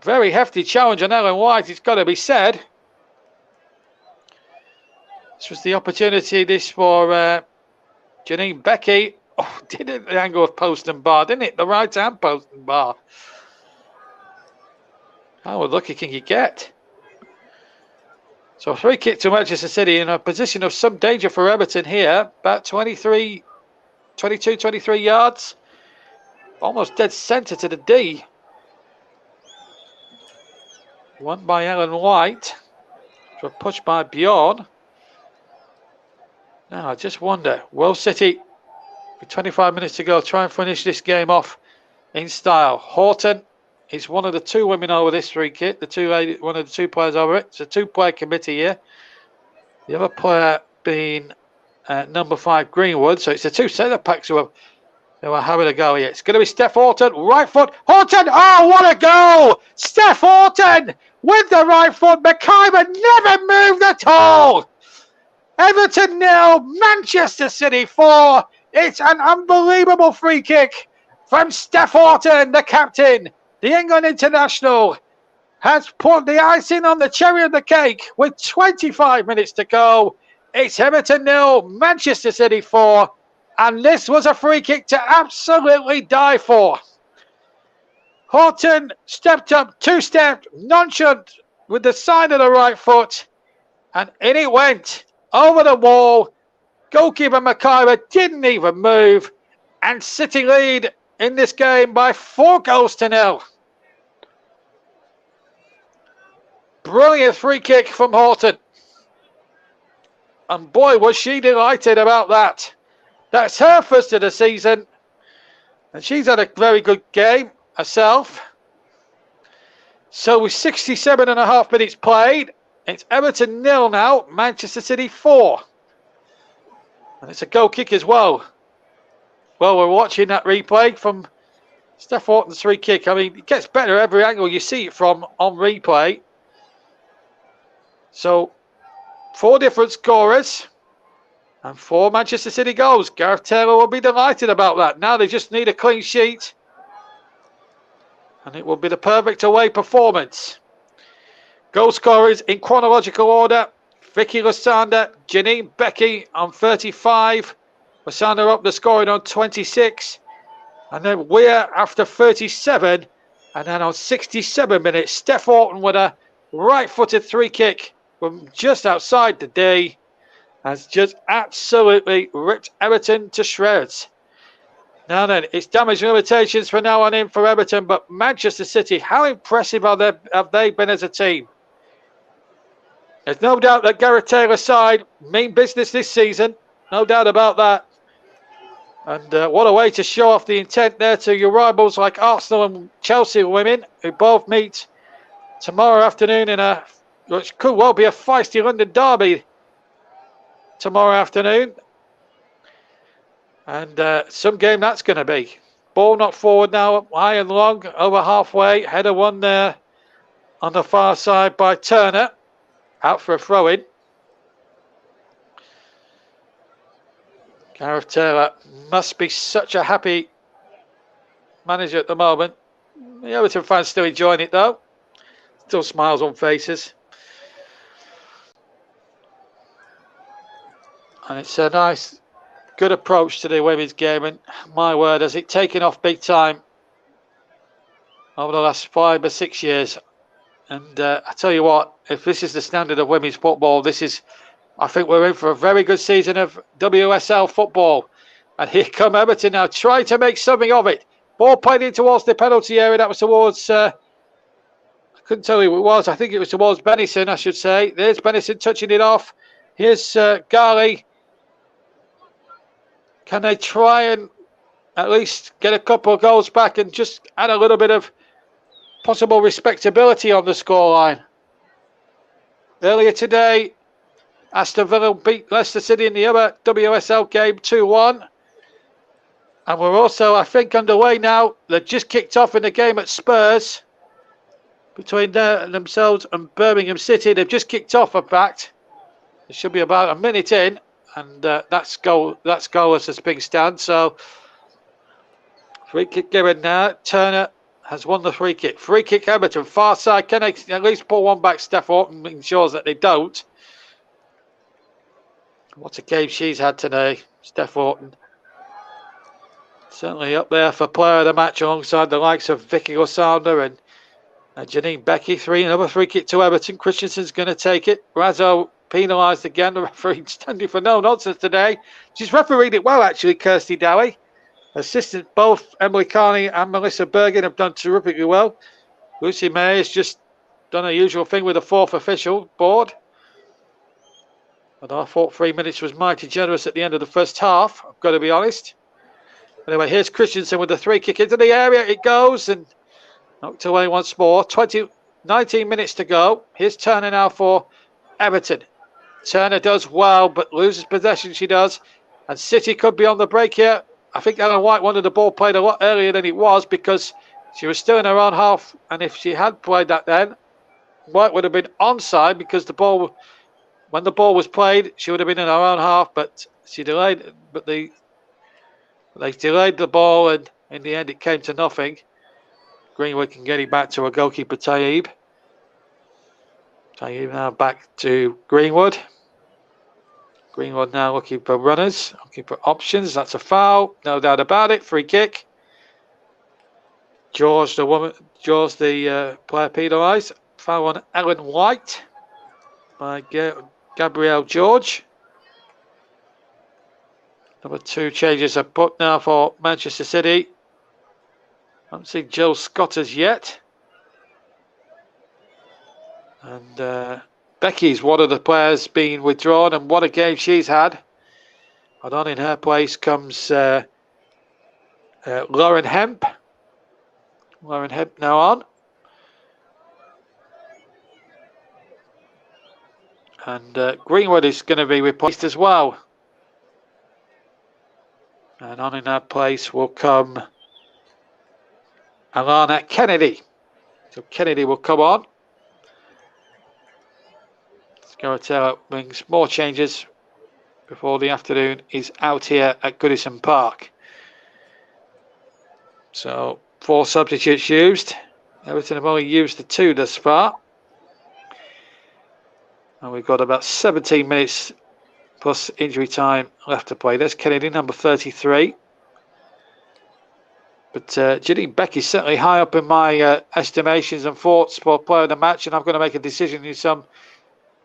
S2: Very hefty challenge on Ellen White, it's got to be said. This was the opportunity, this for Janine Becky. Oh, did it the angle of post and bar, didn't it? The right hand post and bar. How lucky can you get? So a free kick to Manchester City in a position of some danger for Everton here. About 22, 23 yards. Almost dead centre to the D. Won by Ellen White. So pushed by Bjorn. Now I just wonder, will City, with 25 minutes to go, try and finish this game off in style? Horton is one of the 2 women over this free kick. One of the 2 players over it. It's a 2-player committee here. The other player being number 5 Greenwood. So it's the 2 centre backs who are having a go here. It's going to be Steph Horton, right foot. Horton, oh, what a goal! Steph Horton with the right foot. McIver never moved at all. Everton 0, Manchester City 4. It's an unbelievable free kick from Steph Horton, the captain. The England international has put the icing on the cherry of the cake with 25 minutes to go. It's Everton 0, Manchester City 4. And this was a free kick to absolutely die for. Horton stepped up, 2-stepped, nonchalant with the side of the right foot. And in it went, over the wall. Goalkeeper McIver didn't even move. And City lead in this game by 4-0. Brilliant free kick from Horton. And boy, was she delighted about that. That's her first of the season. And she's had a very good game herself. So with 67.5 minutes played, it's Everton 0 now, Manchester City 4. And it's a goal kick as well. Well, we're watching that replay from Steph Horton's free kick. I mean, it gets better every angle you see it from on replay. So, 4 different scorers and 4 Manchester City goals. Gareth Taylor will be delighted about that. Now they just need a clean sheet. And it will be the perfect away performance. Goal scorers in chronological order. Vicky Lasanda, Janine Becky on 35. Lasanda up the scoring on 26. And then Weir after 37. And then on 67 minutes, Steph Horton with a right-footed free kick from just outside the D has just absolutely ripped Everton to shreds. Now then, it's damage limitations from now on in for Everton, but Manchester City, how impressive have they been as a team? There's no doubt that Gareth Taylor's side mean business this season. No doubt about that. And what a way to show off the intent there to your rivals like Arsenal and Chelsea women, who both meet tomorrow afternoon in which could well be a feisty London derby tomorrow afternoon. And some game that's going to be. Ball knocked forward now, high and long, over halfway. Header won there on the far side by Turner. Out for a throw-in. Gareth Taylor must be such a happy manager at the moment. The Everton fans still enjoying it though. Still smiles on faces. And it's a nice, good approach to the women's game. And my word, has it taken off big time over the last 5 or 6 years. And I tell you what, if this is the standard of women's football, I think we're in for a very good season of WSL football. And here come Everton now, trying to make something of it. Ball played in towards the penalty area. That was towards, I couldn't tell you who it was. I think it was towards Bennison, I should say. There's Bennison touching it off. Here's Garley. Can they try and at least get a couple of goals back and just add a little bit of possible respectability on the scoreline? Earlier today, Aston Villa beat Leicester City in the other WSL game 2-1. And we're also, I think, underway now. They've just kicked off in the game at Spurs between themselves and Birmingham City. They've just kicked off, in fact. It should be about a minute in, and that's goalless as things stand. So, free kick given now. Turner has won the free kick. Free kick Everton, far side. Can they at least pull one back? Steph Orton ensures that they don't. What a game she's had today, Steph Orton. Certainly up there for player of the match alongside the likes of Vicky Osander and Janine Becky. Another free kick to Everton. Christensen's going to take it. Razzo penalised again. The referee standing for no nonsense today. She's refereed it well, actually, Kirsty Dowie. Assistant, both Emily Carney and Melissa Bergen have done terrifically well. Lucy May has just done a usual thing with the fourth official board. But I thought 3 minutes was mighty generous at the end of the first half, I've got to be honest. Anyway, here's Christensen with the free kick into the area. It goes and knocked away once more. 19 minutes to go. Here's Turner now for Everton. Turner does well, but loses possession, she does. And City could be on the break here. I think Ellen White wanted the ball played a lot earlier than it was because she was still in her own half. And if she had played that then, White would have been onside because when the ball was played, she would have been in her own half. But she delayed, they delayed the ball, and in the end, it came to nothing. Greenwood can get it back to a goalkeeper, Taib. Taib now back to Greenwood. Greenwood now looking for runners, looking for options. That's a foul, no doubt about it. Free kick. George, the player penalised. Foul on Ellen White by Gabrielle George. Number 2 changes are put now for Manchester City. I haven't seen Jill Scott as yet. And Becky's one of the players being withdrawn, and what a game she's had. And on in her place comes Lauren Hemp. Lauren Hemp now on. And Greenwood is going to be replaced as well. And on in her place will come Alana Kennedy. So Kennedy will come on. Scaratella brings more changes before the afternoon is out here at Goodison Park. So 4 substitutes used. Everton have only used the 2 thus far. And we've got about 17 minutes plus injury time left to play. There's Kennedy, number 33. But Janine Beck is certainly high up in my estimations and thoughts for player of the match, and I'm going to make a decision in some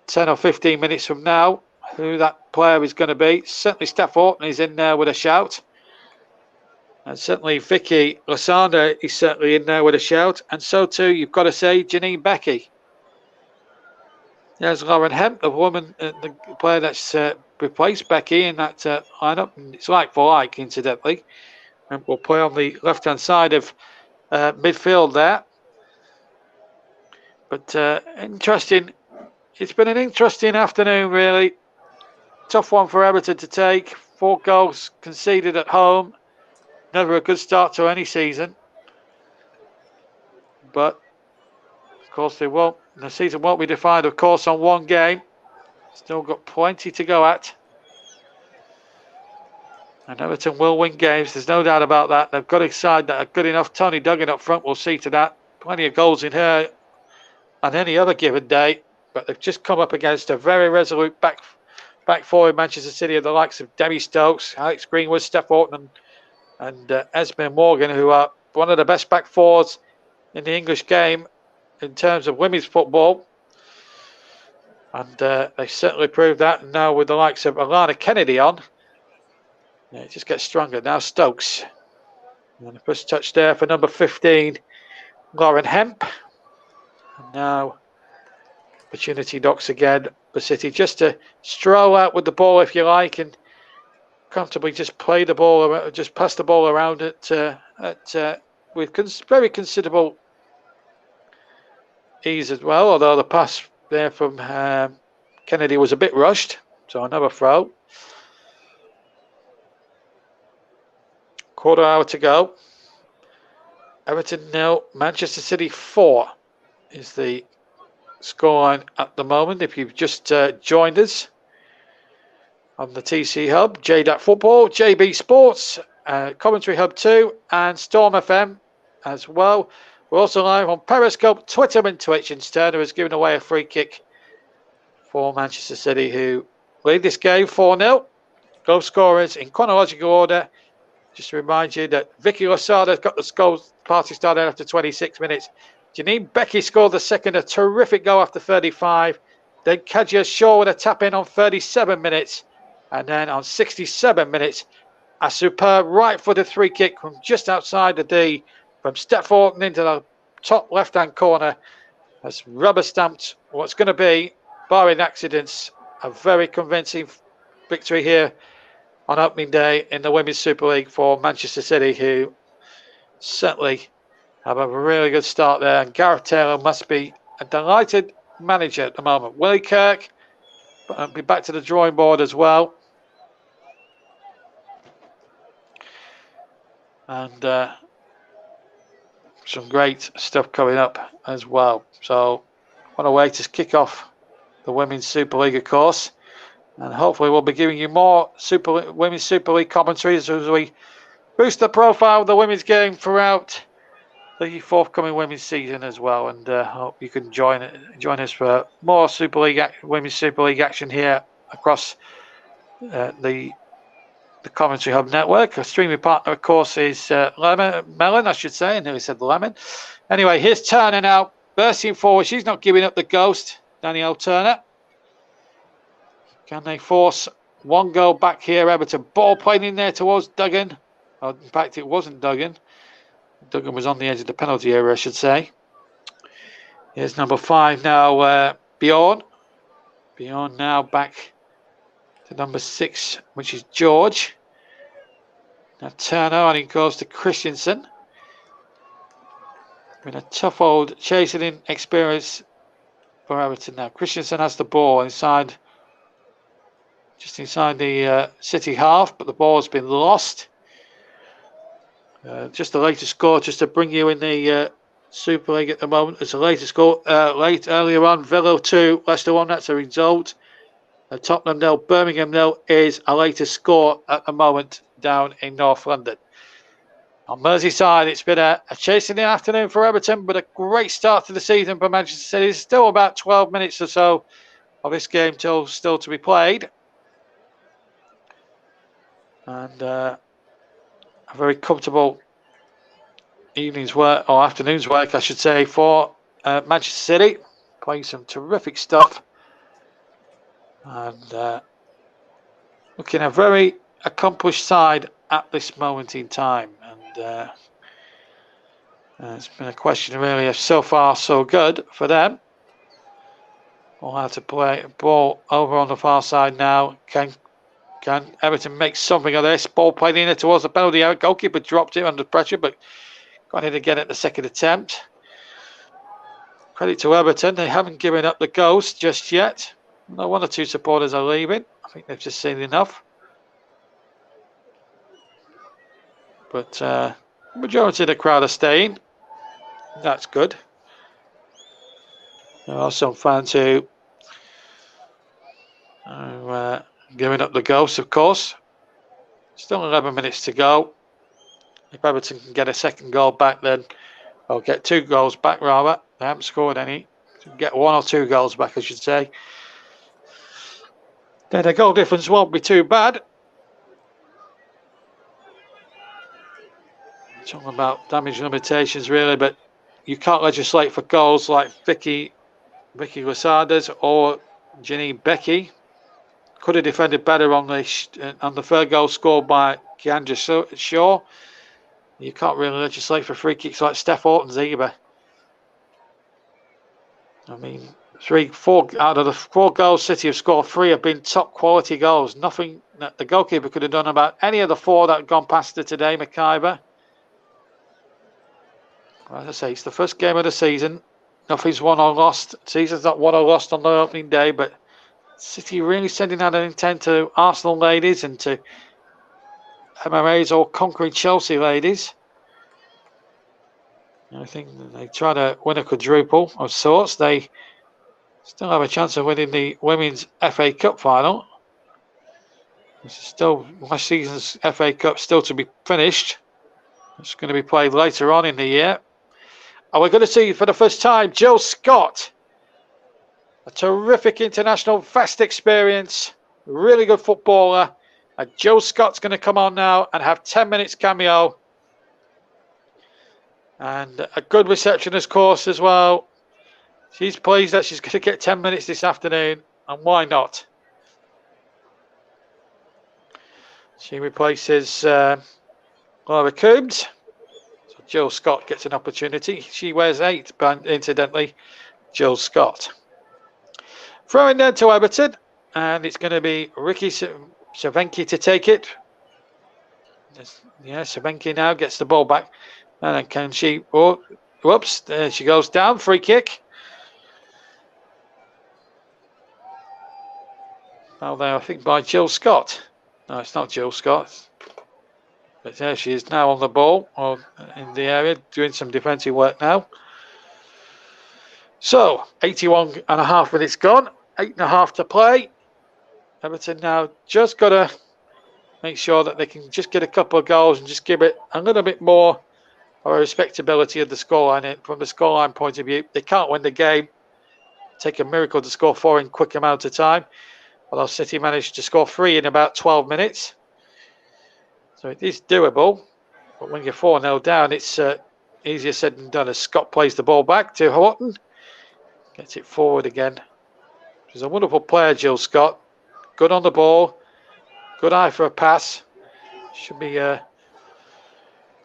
S2: 10 or 15 minutes from now who that player is going to be. Certainly Steph Orton is in there with a shout. And certainly Vicky Lasanda is certainly in there with a shout. And so too, you've got to say, Janine Becky. There's Lauren Hemp, the woman, the player that's replaced Becky in that lineup. It's like for like, incidentally. And we'll play on the left-hand side of midfield there. But interesting. It's been an interesting afternoon, really. Tough one for Everton to take. 4 goals conceded at home. Never a good start to any season. But, of course, the season won't be defined, of course, on one game. Still got plenty to go at. And Everton will win games. There's no doubt about that. They've got a side that are good enough. Tony Duggan up front will see to that. Plenty of goals in her on any other given day. But they've just come up against a very resolute back four in Manchester City of the likes of Debbie Stokes, Alex Greenwood, Steph Orton and Esme Morgan, who are one of the best back fours in the English game in terms of women's football. And they certainly proved that. And now with the likes of Alana Kennedy on, it just gets stronger. Now Stokes. And the first touch there for number 15, Lauren Hemp. And now opportunity knocks again for City just to stroll out with the ball, if you like, and comfortably just play the ball, just pass the ball around with very considerable ease as well. Although the pass there from Kennedy was a bit rushed, so another throw. Quarter hour to go. Everton 0, Manchester City 4 is the scoreline at the moment. If you've just joined us on the TC Hub, JDAT Football, JB Sports, Commentary Hub 2, and Storm FM as well. We're also live on Periscope, Twitter, and Twitch. And Sterner has given away a free kick for Manchester City, who lead this game 4-0. Goal scorers in chronological order. Just to remind you that Vicky Losada got the goal party started after 26 minutes. Janine Becky scored the second, a terrific goal after 35. Then Kadia Shaw with a tap in on 37 minutes. And then on 67 minutes, a superb right-footed free kick from just outside the D, from Steph Orton into the top left-hand corner, has rubber-stamped what's going to be, barring accidents, a very convincing victory here on opening day in the Women's Super League for Manchester City, who certainly have a really good start there. And Gareth Taylor must be a delighted manager at the moment. Willie Kirk will be back to the drawing board as well. And some great stuff coming up as well. So what a way to kick off the Women's Super League, of course. And hopefully we'll be giving you more Women's Super League commentaries as we boost the profile of the women's game throughout the forthcoming women's season as well. And hope you can join us for more Women's Super League action here across the Commentary Hub network. Our streaming partner, of course, is Melon, I should say. I nearly said Lemon. Anyway, here's Turner now, bursting forward. She's not giving up the ghost, Danielle Turner. Can they force one goal back here? Everton ball played in there towards Duggan. Oh, in fact, it wasn't Duggan. Duggan was on the edge of the penalty area, I should say. Here's number 5 now, Bjorn. Bjorn now back to number 6, which is George. Now Turner, and he goes to Christensen. Been a tough old chasing in experience for Everton now. Christensen has the ball just inside the City half, but the ball has been lost. Just the latest score, just to bring you in the Super League at the moment. It's the latest score earlier on. Villa 2, Leicester 1. That's a result. Tottenham 0, Birmingham 0 is a latest score at the moment down in North London. On Merseyside, it's been a chasing the afternoon for Everton, but a great start to the season for Manchester City. There's still about 12 minutes or so of this game still to be played. And a very comfortable evening's work, or afternoon's work, I should say, for Manchester City. Playing some terrific stuff. And looking a very accomplished side at this moment in time. And it's been a question really of so far so good for them. We'll have to play ball over on the far side now. Can Everton make something of this? Ball played in towards the penalty area. Goalkeeper dropped it under pressure, but got it again at the second attempt. Credit to Everton. They haven't given up the ghost just yet. No, 1 or 2 supporters are leaving. I think they've just seen enough. But the majority of the crowd are staying. That's good. There are some fans who are giving up the ghost, of course. Still 11 minutes to go. If Everton can get a second goal back, then or get 2 goals back rather. They haven't scored any. Get 1 or 2 goals back, I should say. Then the goal difference won't be too bad. Talking about damage limitations, really, but you can't legislate for goals like Vicky Losada's or Janine Becky. Could have defended better on the third goal scored by Keandra Shaw. You can't really legislate for free kicks like Steph Orton's either. I mean, 4 out of the 4 goals City have scored, 3 have been top quality goals. Nothing that the goalkeeper could have done about any of the 4 that had gone past her today, McIver. As I say, it's the first game of the season. Nothing's won or lost. Season's not won or lost on the opening day, but City really sending out an intent to Arsenal ladies and to MMA's all conquering Chelsea ladies. I think they try to win a quadruple of sorts. They still have a chance of winning the Women's FA Cup final. This is still last season's FA Cup still to be finished. It's going to be played later on in the year. And we're going to see for the first time Jill Scott. A terrific international vast experience. Really good footballer. And Jill Scott's going to come on now and have 10 minutes cameo. And a good receptionist course as well. She's pleased that she's going to get 10 minutes this afternoon. And why not? She replaces Laura Coombs. So Jill Scott gets an opportunity. She wears 8, incidentally, Jill Scott. Throwing then to Everton. And it's going to be Ricky Cervenki to take it. Yeah, Cervenki now gets the ball back. And then can she... Oh, whoops, there she goes down. Free kick. Well, there, I think by Jill Scott. No, it's not Jill Scott. But there she is now on the ball, or in the area, doing some defensive work now. So, 81.5 minutes gone. 8.5 to play. Everton now just got to make sure that they can just get a couple of goals and just give it a little bit more of a respectability of the scoreline. From the scoreline point of view, they can't win the game. Take a miracle to score 4 in a quick amount of time. Although City managed to score 3 in about 12 minutes. So it is doable. But when you're 4-0 down, it's easier said than done as Scott plays the ball back to Horton. Gets it forward again. She's a wonderful player, Jill Scott. Good on the ball. Good eye for a pass. Should be...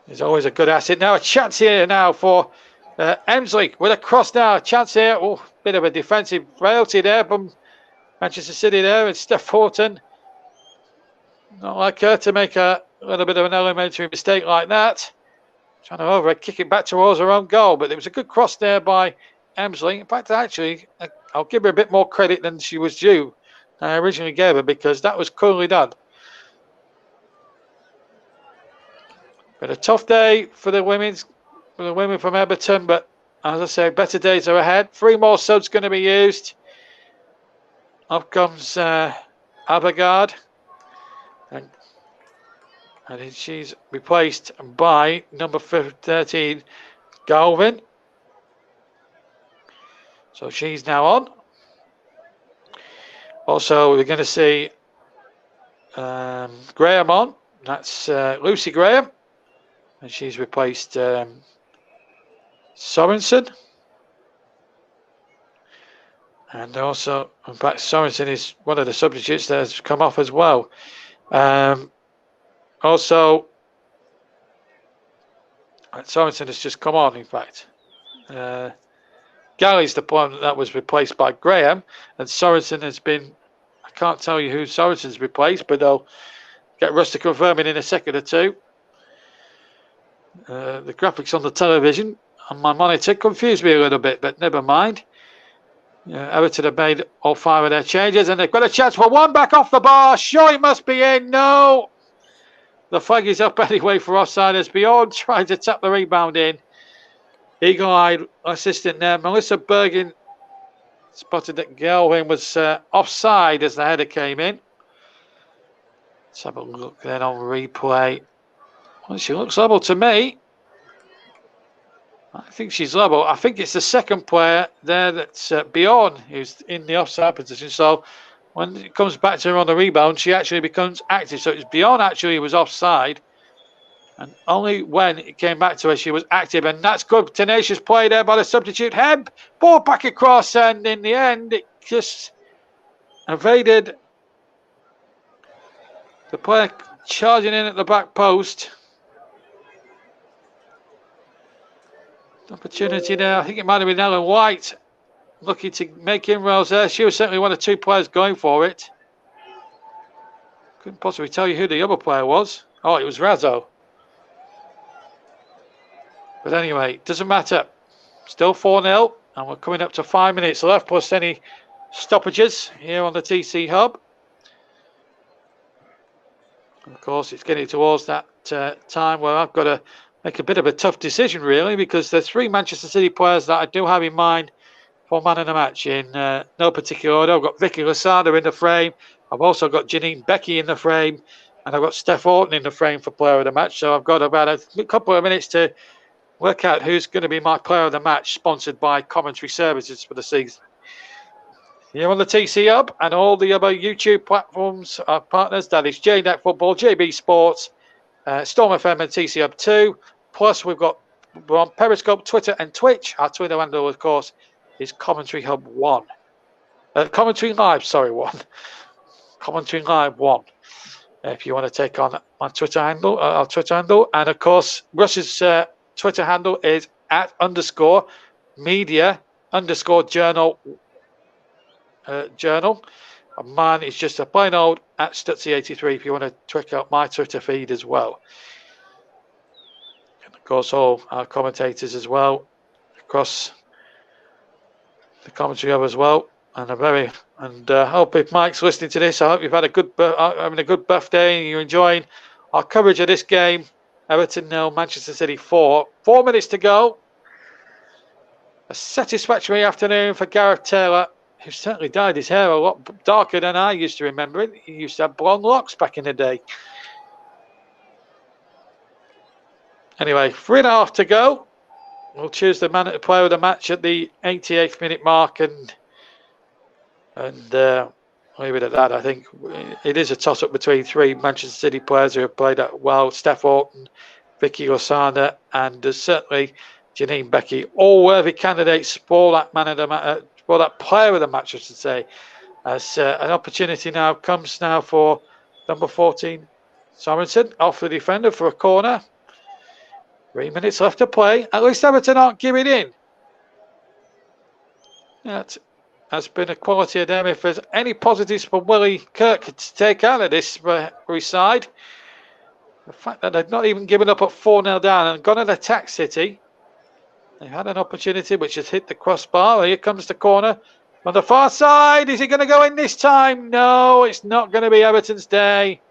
S2: There's always a good asset. Now a chance here now for Emsley with a cross now. A chance here. Oh, bit of a defensive frailty there from Manchester City there. And Steph Horton. Not like her to make a little bit of an elementary mistake like that. Trying to over kick it back towards her own goal. But it was a good cross there by Emsley. In fact, actually, I'll give her a bit more credit than she was due. I originally gave her because that was coolly done. But a tough day for the women from Everton. But as I say, better days are ahead. 3 more subs going to be used. Up comes Abagard. And she's replaced by number 13, Galvin. So she's now on. Also, we're going to see Graham on. That's Lucy Graham. And she's replaced Sorensen. And also, in fact, Sorensen is one of the substitutes that has come off as well. Also, Sorensen has just come on, in fact. Galley's the one that was replaced by Graham, and Sorensen has been... I can't tell you who Sorensen's replaced, but I'll get Russ to confirm it in a second or two. The graphics on the television on my monitor confused me a little bit, but never mind. Everton have made all 5 of their changes, and they've got a chance for one back off the bar. Sure, it must be in. No! The flag is up anyway for offside as Bjorn tried to tap the rebound in. Eagle-eyed assistant there, Melissa Bergin, spotted that Galvin was offside as the header came in. Let's have a look then on replay. Well, she looks level to me. I think she's level. I think it's the second player there that's Bjorn who's in the offside position. So when it comes back to her on the rebound, she actually becomes active. So it's Bjorn actually who was offside. And only when it came back to her, she was active. And that's good, tenacious play there by the substitute. Hebb, ball back across. And in the end, it just evaded the player charging in at the back post. Opportunity there. I think it might have been Ellen White looking to make inroads there. She was certainly one of 2 players going for it. couldn't possibly tell you who the other player was. Oh, it was Razzo. But anyway, doesn't matter. Still 4-0, and we're coming up to 5 minutes left, plus any stoppages here on the TC Hub. And of course, it's getting towards that time where I've got to make a bit of a tough decision, really, because there's 3 Manchester City players that I do have in mind for man of the match in no particular order. I've got Vicky Losada in the frame. I've also got Janine Becky in the frame, and I've got Steph Orton in the frame for player of the match. So I've got about a couple of minutes to work out who's going to be my player of the match, sponsored by Commentary Services for the season. Here on the TC Hub and all the other YouTube platforms, our partners, that is JNet Football, JB Sports, Storm FM and TC Hub 2. Plus, we're on Periscope, Twitter and Twitch. Our Twitter handle, of course, is Commentary Hub 1. Commentary Live, sorry, 1. Commentary Live 1. If you want to take on my Twitter handle, our Twitter handle. And, of course, Russ's Twitter handle is @_media_journal. Journal. And mine is just a plain old @Stutzy83 if you want to check out my Twitter feed as well. And of course, all our commentators as well across the commentary hub as well. And I hope if Mike's listening to this, I hope you've had having a good birthday and you're enjoying our coverage of this game. Everton 0, Manchester City 4. 4 minutes to go. A satisfactory afternoon for Gareth Taylor, who certainly dyed his hair a lot darker than I used to remember it. He used to have blonde locks back in the day. Anyway, 3.5 to go. We'll choose the player of the match at the 88th minute mark and leave it at that. I think it is a toss-up between 3 Manchester City players who have played that well. Steph Orton, Vicky Losada, and certainly Janine Becky. All worthy candidates for that for that player of the match, I should say. As an opportunity now comes for number 14, Sorensen, off the defender for a corner. 3 minutes left to play. At least Everton aren't giving in. That has been a quality of them. If there's any positives for Willie Kirk to take out of this side, the fact that they've not even given up at 4-0 down and gone and attack City. They had an opportunity which has hit the crossbar. Here comes the corner on the far side. Is it going to go in this time? No, it's not going to be Everton's day.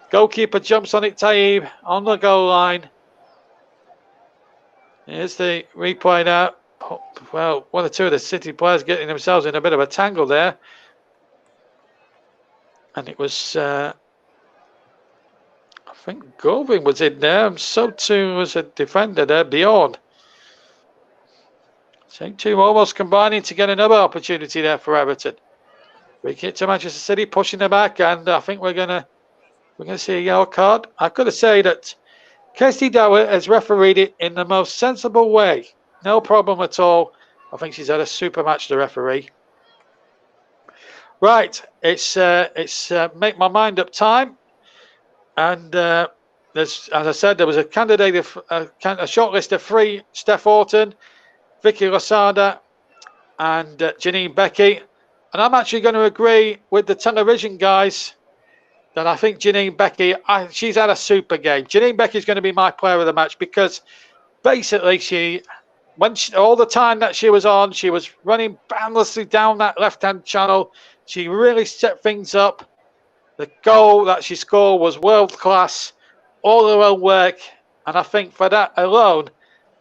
S2: Goalkeeper jumps on it, Taib, on the goal line. Here's the replay now. Oh, well, 1 or 2 of the City players getting themselves in a bit of a tangle there. And it was, I think Goving was in there, and so too was a defender there, Bjorn. So 2 almost combining to get another opportunity there for Everton. We get to Manchester City, pushing them back, and I think we're gonna see a yellow card. I've got to say that Kirsty Dowett has refereed it in the most sensible way. No problem at all. I think she's had a super match, the referee. Right, it's make my mind up time, and there's, as I said, there was a candidate of a short list of 3: Steph Orton, Vicky Losada, and Janine Becky. And I'm actually going to agree with the television guys that I think Janine Becky, she's had a super game. Janine Becky is going to be my player of the match because basically all the time that she was on, she was running boundlessly down that left-hand channel. She really set things up. The goal that she scored was world-class, all her own work. And I think for that alone,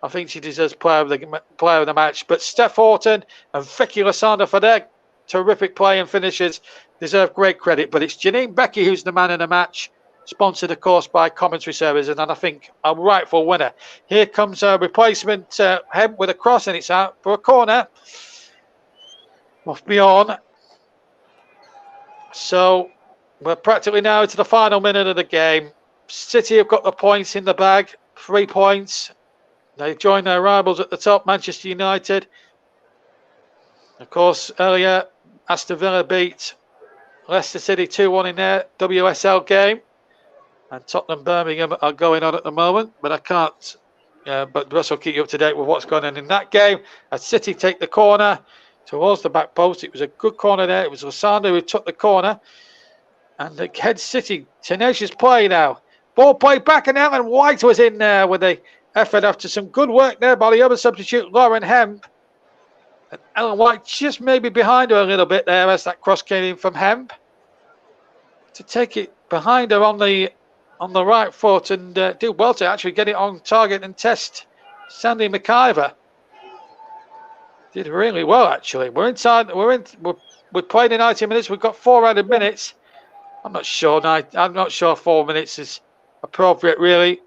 S2: I think she deserves player of the match. But Steph Orton and Vicky Losada, for their terrific play and finishes, deserve great credit. But it's Janine Becky who's the man of the match, sponsored, of course, by Commentary Services, and I think a rightful winner. Here comes a replacement head with a cross, and it's out for a corner. Off Bjorn. So we're practically now into the final minute of the game. City have got the points in the bag, 3 points. They join their rivals at the top, Manchester United. Of course, earlier, Aston Villa beat Leicester City 2-1 in their WSL game. And Tottenham Birmingham are going on at the moment, but I can't. But Russ will keep you up to date with what's going on in that game. As City take the corner towards the back post. It was a good corner there. It was Losada who took the corner. And the Head City, tenacious play now. Ball played back, and Ellen White was in there with the effort after some good work there by the other substitute, Lauren Hemp. And Ellen White just maybe behind her a little bit there as that cross came in from Hemp. To take it behind her on the right foot and do well to actually get it on target and test Sandy McIver. Did really well, actually. We're inside. We're playing in 90 minutes. We've got 4 added minutes. I'm not sure 4 minutes is appropriate, really.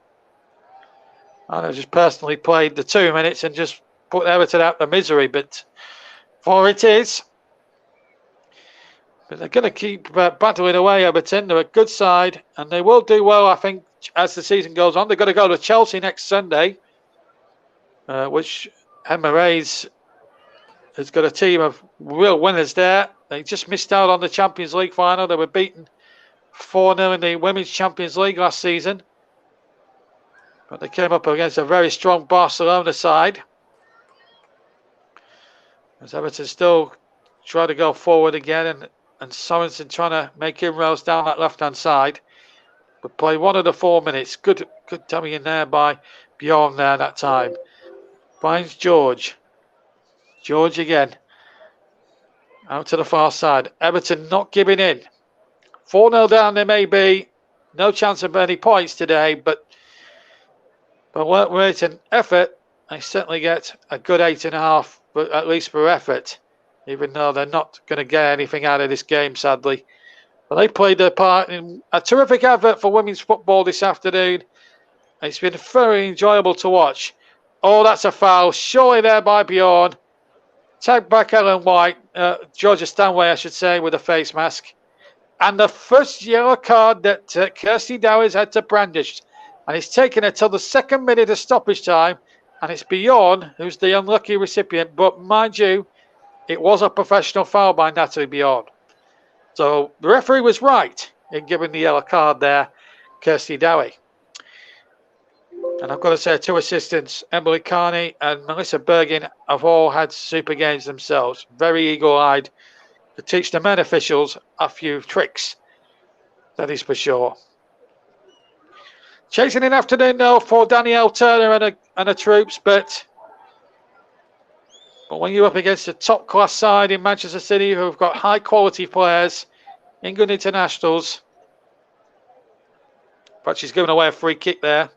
S2: I just personally played the 2 minutes and just put Everton out the misery, but 4 it is. But they're going to keep battling away, Everton. They're a good side, and they will do well, I think, as the season goes on. They've got to go to Chelsea next Sunday, which Emma Reyes has got a team of real winners there. They just missed out on the Champions League final. They were beaten 4-0 in the Women's Champions League last season. But they came up against a very strong Barcelona side. As Everton still try to go forward again, and Sorensen trying to make inroads down that left-hand side. But play 1 of the 4 minutes. Good dummy in there by Bjorn there that time. Finds George. George again. Out to the far side. Everton not giving in. 4-0 down they may be. No chance of any points today, but work rate and effort, they certainly get a good 8.5, but at least for effort, even though they're not going to get anything out of this game, sadly. But they played their part in a terrific effort for women's football this afternoon. It's been very enjoyable to watch. Oh, that's a foul. Surely there by Bjorn. Tag back Ellen White, Georgia Stanway, I should say, with a face mask. And the first yellow card that Kirsty Dowie's had to brandish. And it's taken until the 2nd minute of stoppage time. And it's Bjorn who's the unlucky recipient. But mind you, it was a professional foul by Natalie Bjorn. So the referee was right in giving the yellow card there, Kirsty Dowie. And I've got to say, 2 assistants, Emily Carney and Melissa Bergin, have all had super games themselves. Very eagle-eyed to teach the men officials a few tricks. That is for sure. Chasing in afternoon, though, for Danielle Turner and her troops, but when you're up against a top-class side in Manchester City who've got high-quality players, England internationals, but she's given away a free kick there.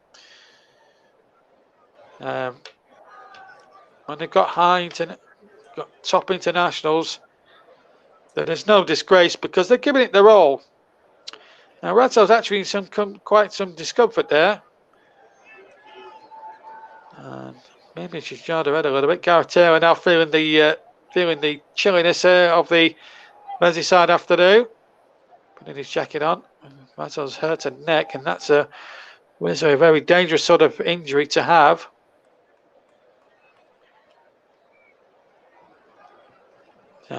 S2: When they've got got top internationals, then there's no disgrace because they're giving it their all. Now, Radzo's actually in quite some discomfort there. And maybe she's jarred her head a little bit. Gareth Taylor now feeling the chilliness of the Merseyside afternoon. Putting his jacket on. Radzo's hurt her neck, and that's a very dangerous sort of injury to have.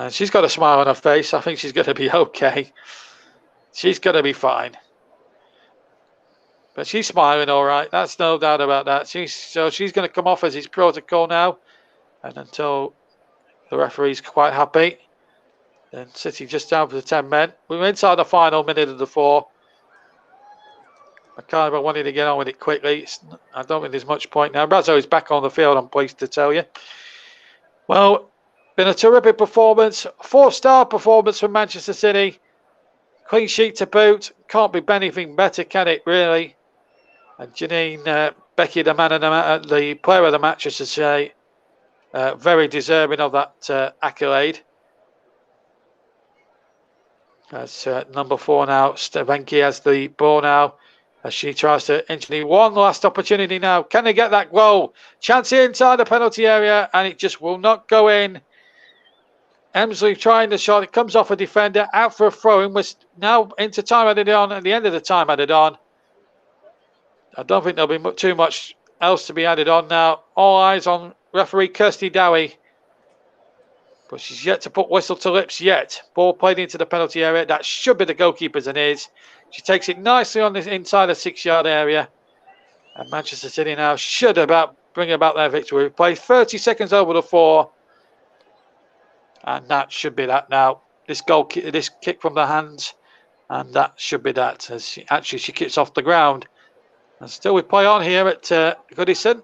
S2: She's got a smile on her face. I think she's going to be okay. She's going to be fine. But she's smiling all right. That's no doubt about that. She's going to come off as his protocol now. And until the referee's quite happy. Then City just down for the 10 men. We're inside the final minute of the 4. McIver wanted to get on with it quickly. I don't think there's much point now. Brazzo is back on the field, I'm pleased to tell you. Well, been a terrific performance. 4-star performance from Manchester City. Clean sheet to boot. Can't be anything better, can it, really? And Janine Becky, the player of the match, I should say, very deserving of that accolade. That's number 4 now. Stevenki has the ball now as she tries to engineer one last opportunity now. Can they get that goal? Chance inside the penalty area, and it just will not go in. Emsley trying the shot. It comes off a defender. Out for a throw-in. Was now into time added on. At the end of the time added on. I don't think there'll be too much else to be added on now. All eyes on referee Kirsty Dowie. But she's yet to put whistle to lips yet. Ball played into the penalty area. That should be the goalkeeper's and is. She takes it nicely on the inside the 6-yard area. And Manchester City now should bring about their victory. We play 30 seconds over the 4. And that should be that now. This kick from the hands And that should be that, as she kicks off the ground. And still we play on here at Goodison.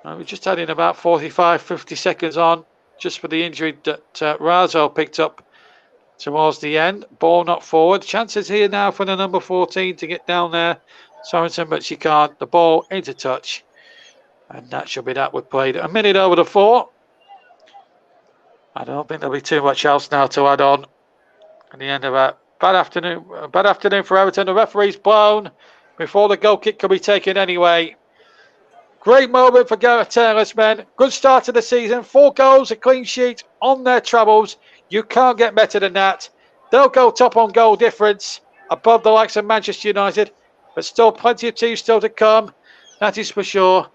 S2: We're just adding about 45, 50 seconds on, just for the injury that Razo picked up towards the end. Ball not forward. Chances here now for the number 14 to get down there, Sorensen, but she can't. The ball into touch. And that should be that. We've played a minute over the 4. I don't think there'll be too much else now to add on. At the end of that, bad afternoon for Everton. The referee's blown before the goal kick could be taken anyway. Great moment for Gareth Taylor's men. Good start to the season. 4 goals, a clean sheet on their troubles. You can't get better than that. They'll go top on goal difference above the likes of Manchester United, but still plenty of teams still to come. That is for sure.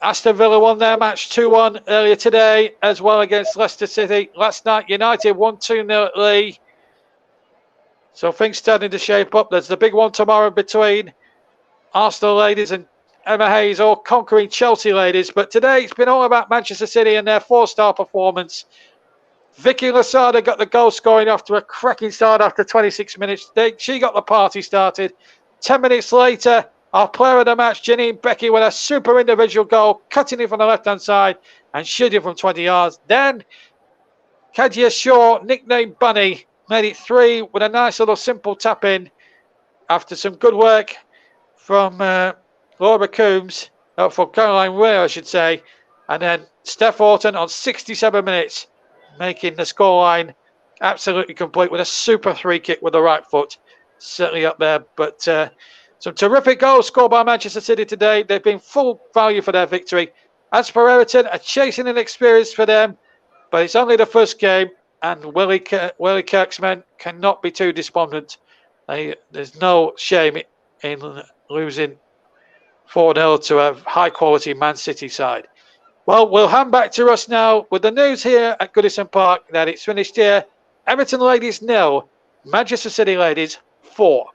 S2: Aston Villa won their match 2-1 earlier today, as well against Leicester City. Last night, United won 2-0 at Lee. So things starting to shape up. There's the big one tomorrow between Arsenal ladies and Emma Hayes, all conquering Chelsea ladies. But today, it's been all about Manchester City and their 4-star performance. Vicky Losada got the goal scoring after a cracking start after 26 minutes. She got the party started. 10 minutes later, our player of the match, Janine Becky, with a super individual goal, cutting it from the left-hand side and shooting from 20 yards. Then, Kadia Shaw, nicknamed Bunny, made it 3 with a nice little simple tap-in after some good work from Laura Coombs, from Caroline Weir, I should say. And then Steph Orton on 67 minutes, making the scoreline absolutely complete with a super free kick with the right foot. Certainly up there, but some terrific goals scored by Manchester City today. They've been full value for their victory. As for Everton, a chasing inexperience for them, but it's only the first game, and Willie Kirk's men cannot be too despondent. There's no shame in losing 4-0 to a high-quality Man City side. Well, we'll hand back to us now with the news here at Goodison Park that it's finished here. Everton ladies 0, Manchester City ladies 4.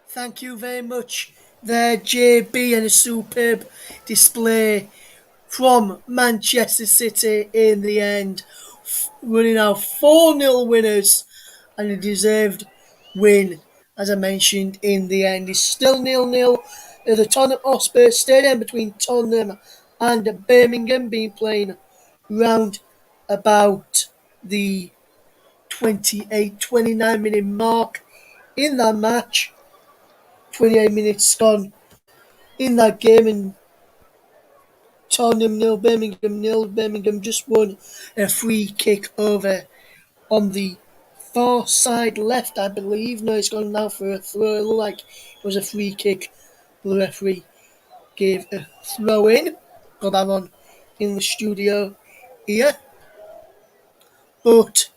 S1: Thank you very much there, JB, and a superb display from Manchester City in the end, running out 4-0 winners, and a deserved win, as I mentioned, in the end. It's still 0-0 at the Tottenham Hotspur Stadium between Tottenham and Birmingham, being playing round about the 29 minute mark in that match. 28 minutes gone in that game, and Tottenham 0, Birmingham 0. Birmingham just won a free kick over on the far side left, I believe. No, it's gone now for a throw. It looked like it was a free kick. The referee gave a throw in. Got that on in the studio here. But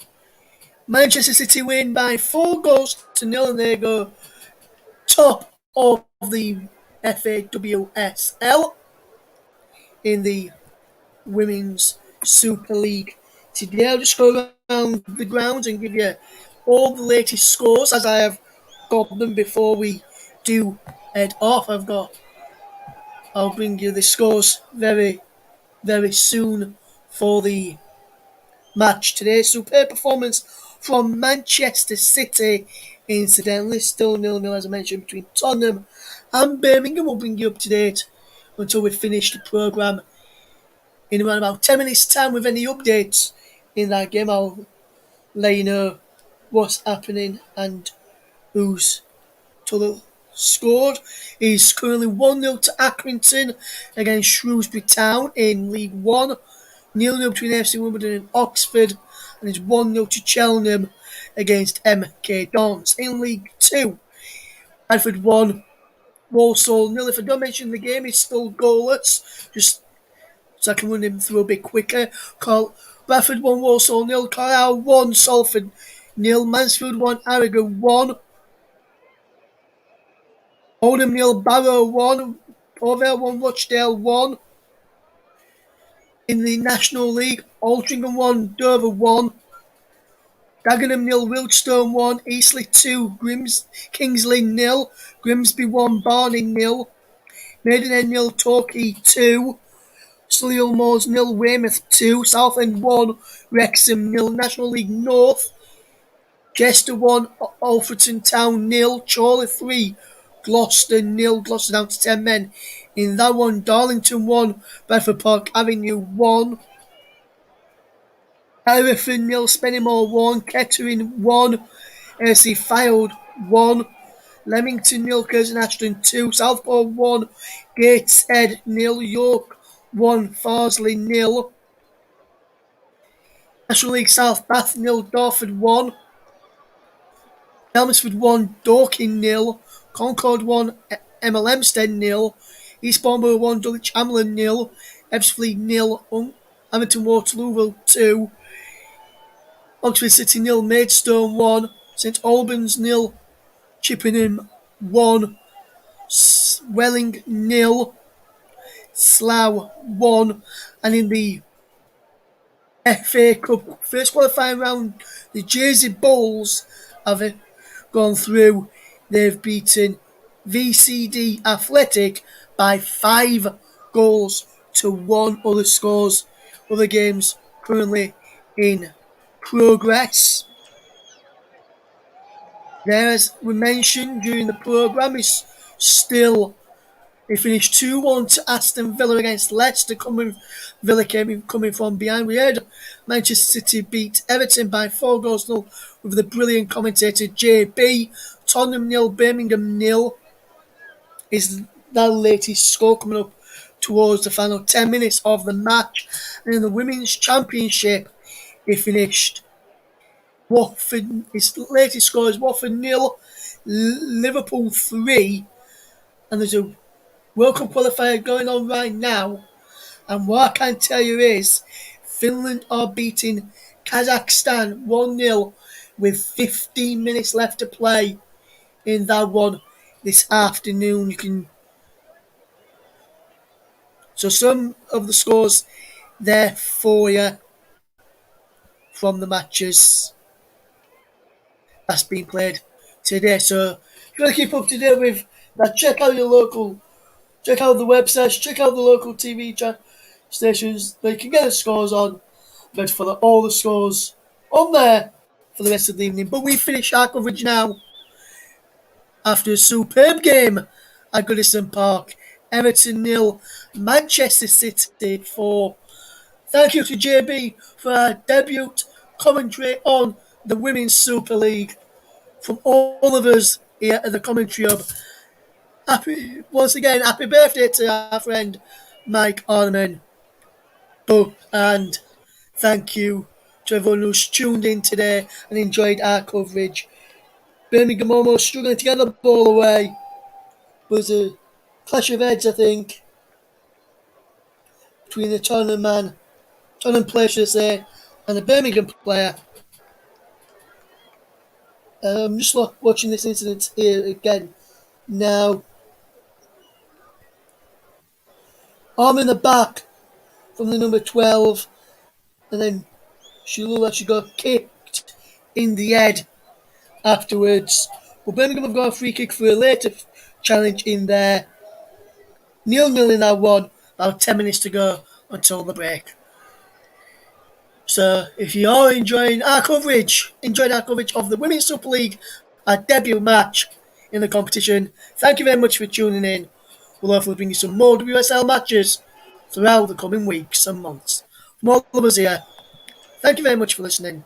S1: Manchester City win by 4-0, and they go top of the FAWSL in the Women's Super League today. I'll just go around the grounds and give you all the latest scores as I have got them before we do head off. I'll bring you the scores very, very soon for the match today. Superb performance from Manchester City, incidentally. Still 0-0, as I mentioned, between Tottenham and Birmingham. We'll bring you up to date until we finish the programme in around about 10 minutes' time with any updates in that game. I'll let you know what's happening and who's scored. Is currently 1-0 to Accrington against Shrewsbury Town in League 1. 0-0 between FC Wimbledon and Oxford, and it's 1-0 to Cheltenham against MK Dons in League 2. Bradford 1, Walsall 0. If I don't mention the game, it's still goalless, just so I can run him through a bit quicker. Bradford 1, Walsall 0, Carlisle 1, Salford 0, Mansfield 1, Harrogate 1, Oldham 0, Barrow 1, Orville 1, Rochdale 1. In the National League, Altrincham 1, Dover 1, Dagenham 0, Wiltstone 1, Eastleigh 2, Kingsley 0, Grimsby 1, Barney 0, Maidenhead 0, Torquay 2, Solihull Moors 0, Weymouth 2, Southend 1, Wrexham 0, National League North, Chester 1, Alfreton Town 0, Chorley 3, Gloucester 0, Gloucester down to 10 men. In that one, Darlington 1, Bedford Park Avenue 1, Hereford 0, Spennymoor 1, Kettering 1, AC Fylde 1, Leamington 0, Curzon Ashton 2, Southport 1, Gateshead 0, York 1, Farsley 0, National League South Bath 0, Dartford 1, Chelmsford 1, Dorking 0, Concord 1, Emma Lemstead 0, East Bournemouth 1, Dulwich Hamlin 0, Ebbsfleet 0, Hamilton Waterlooville 2, Oxford City 0, Maidstone 1, St Albans 0, Chippenham 1, Welling 0, Slough 1, and in the FA Cup first qualifying round, the Jersey Bulls have gone through. They've beaten VCD Athletic by 5 goals to 1. Other scores, other games currently in progress. There, as we mentioned during the programme, is still. They finished 2-1 to Aston Villa against Leicester. Villa coming from behind. We heard Manchester City beat Everton by 4 goals to 0 with the brilliant commentator JB. Tottenham 0, Birmingham 0 is the latest score coming up towards the final 10 minutes of the match. And in the Women's Championship, it finished Watford. Its latest score is Watford 0, Liverpool 3, and there's a World Cup qualifier going on right now, and what I can tell you is Finland are beating Kazakhstan 1-0 with 15 minutes left to play in that one this afternoon. So some of the scores there for you from the matches that's been played today. So if you want to keep up to date with that, check out the websites, check out the local TV stations. They can get the scores on, but for all the scores on there for the rest of the evening. But we finish our coverage now after a superb game at Goodison Park. Everton 0, Manchester City 4. Thank you to JB for our debut commentary on the Women's Super League. From all of us here at the Commentary Hub, once again, happy birthday to our friend Mike Orman. And thank you to everyone who's tuned in today and enjoyed our coverage. Birmingham almost struggling to get the ball away. But there's a clash of heads, I think, between the Tottenham player, should I say, and the Birmingham player. I'm just watching this incident here again now. Arm in the back from the number 12, and then she looked like she got kicked in the head afterwards. But Birmingham have got a free kick for a later challenge in there. 0-0 in that one. About 10 minutes to go until the break. So if you are enjoyed our coverage of the Women's Super League, our debut match in the competition, thank you very much for tuning in. We'll hopefully bring you some more WSL matches throughout the coming weeks and months. From all of us here, thank you very much for listening,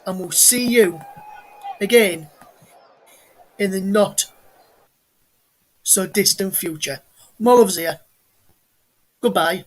S1: and we'll see you again in the not so distant future. From all of us here, goodbye.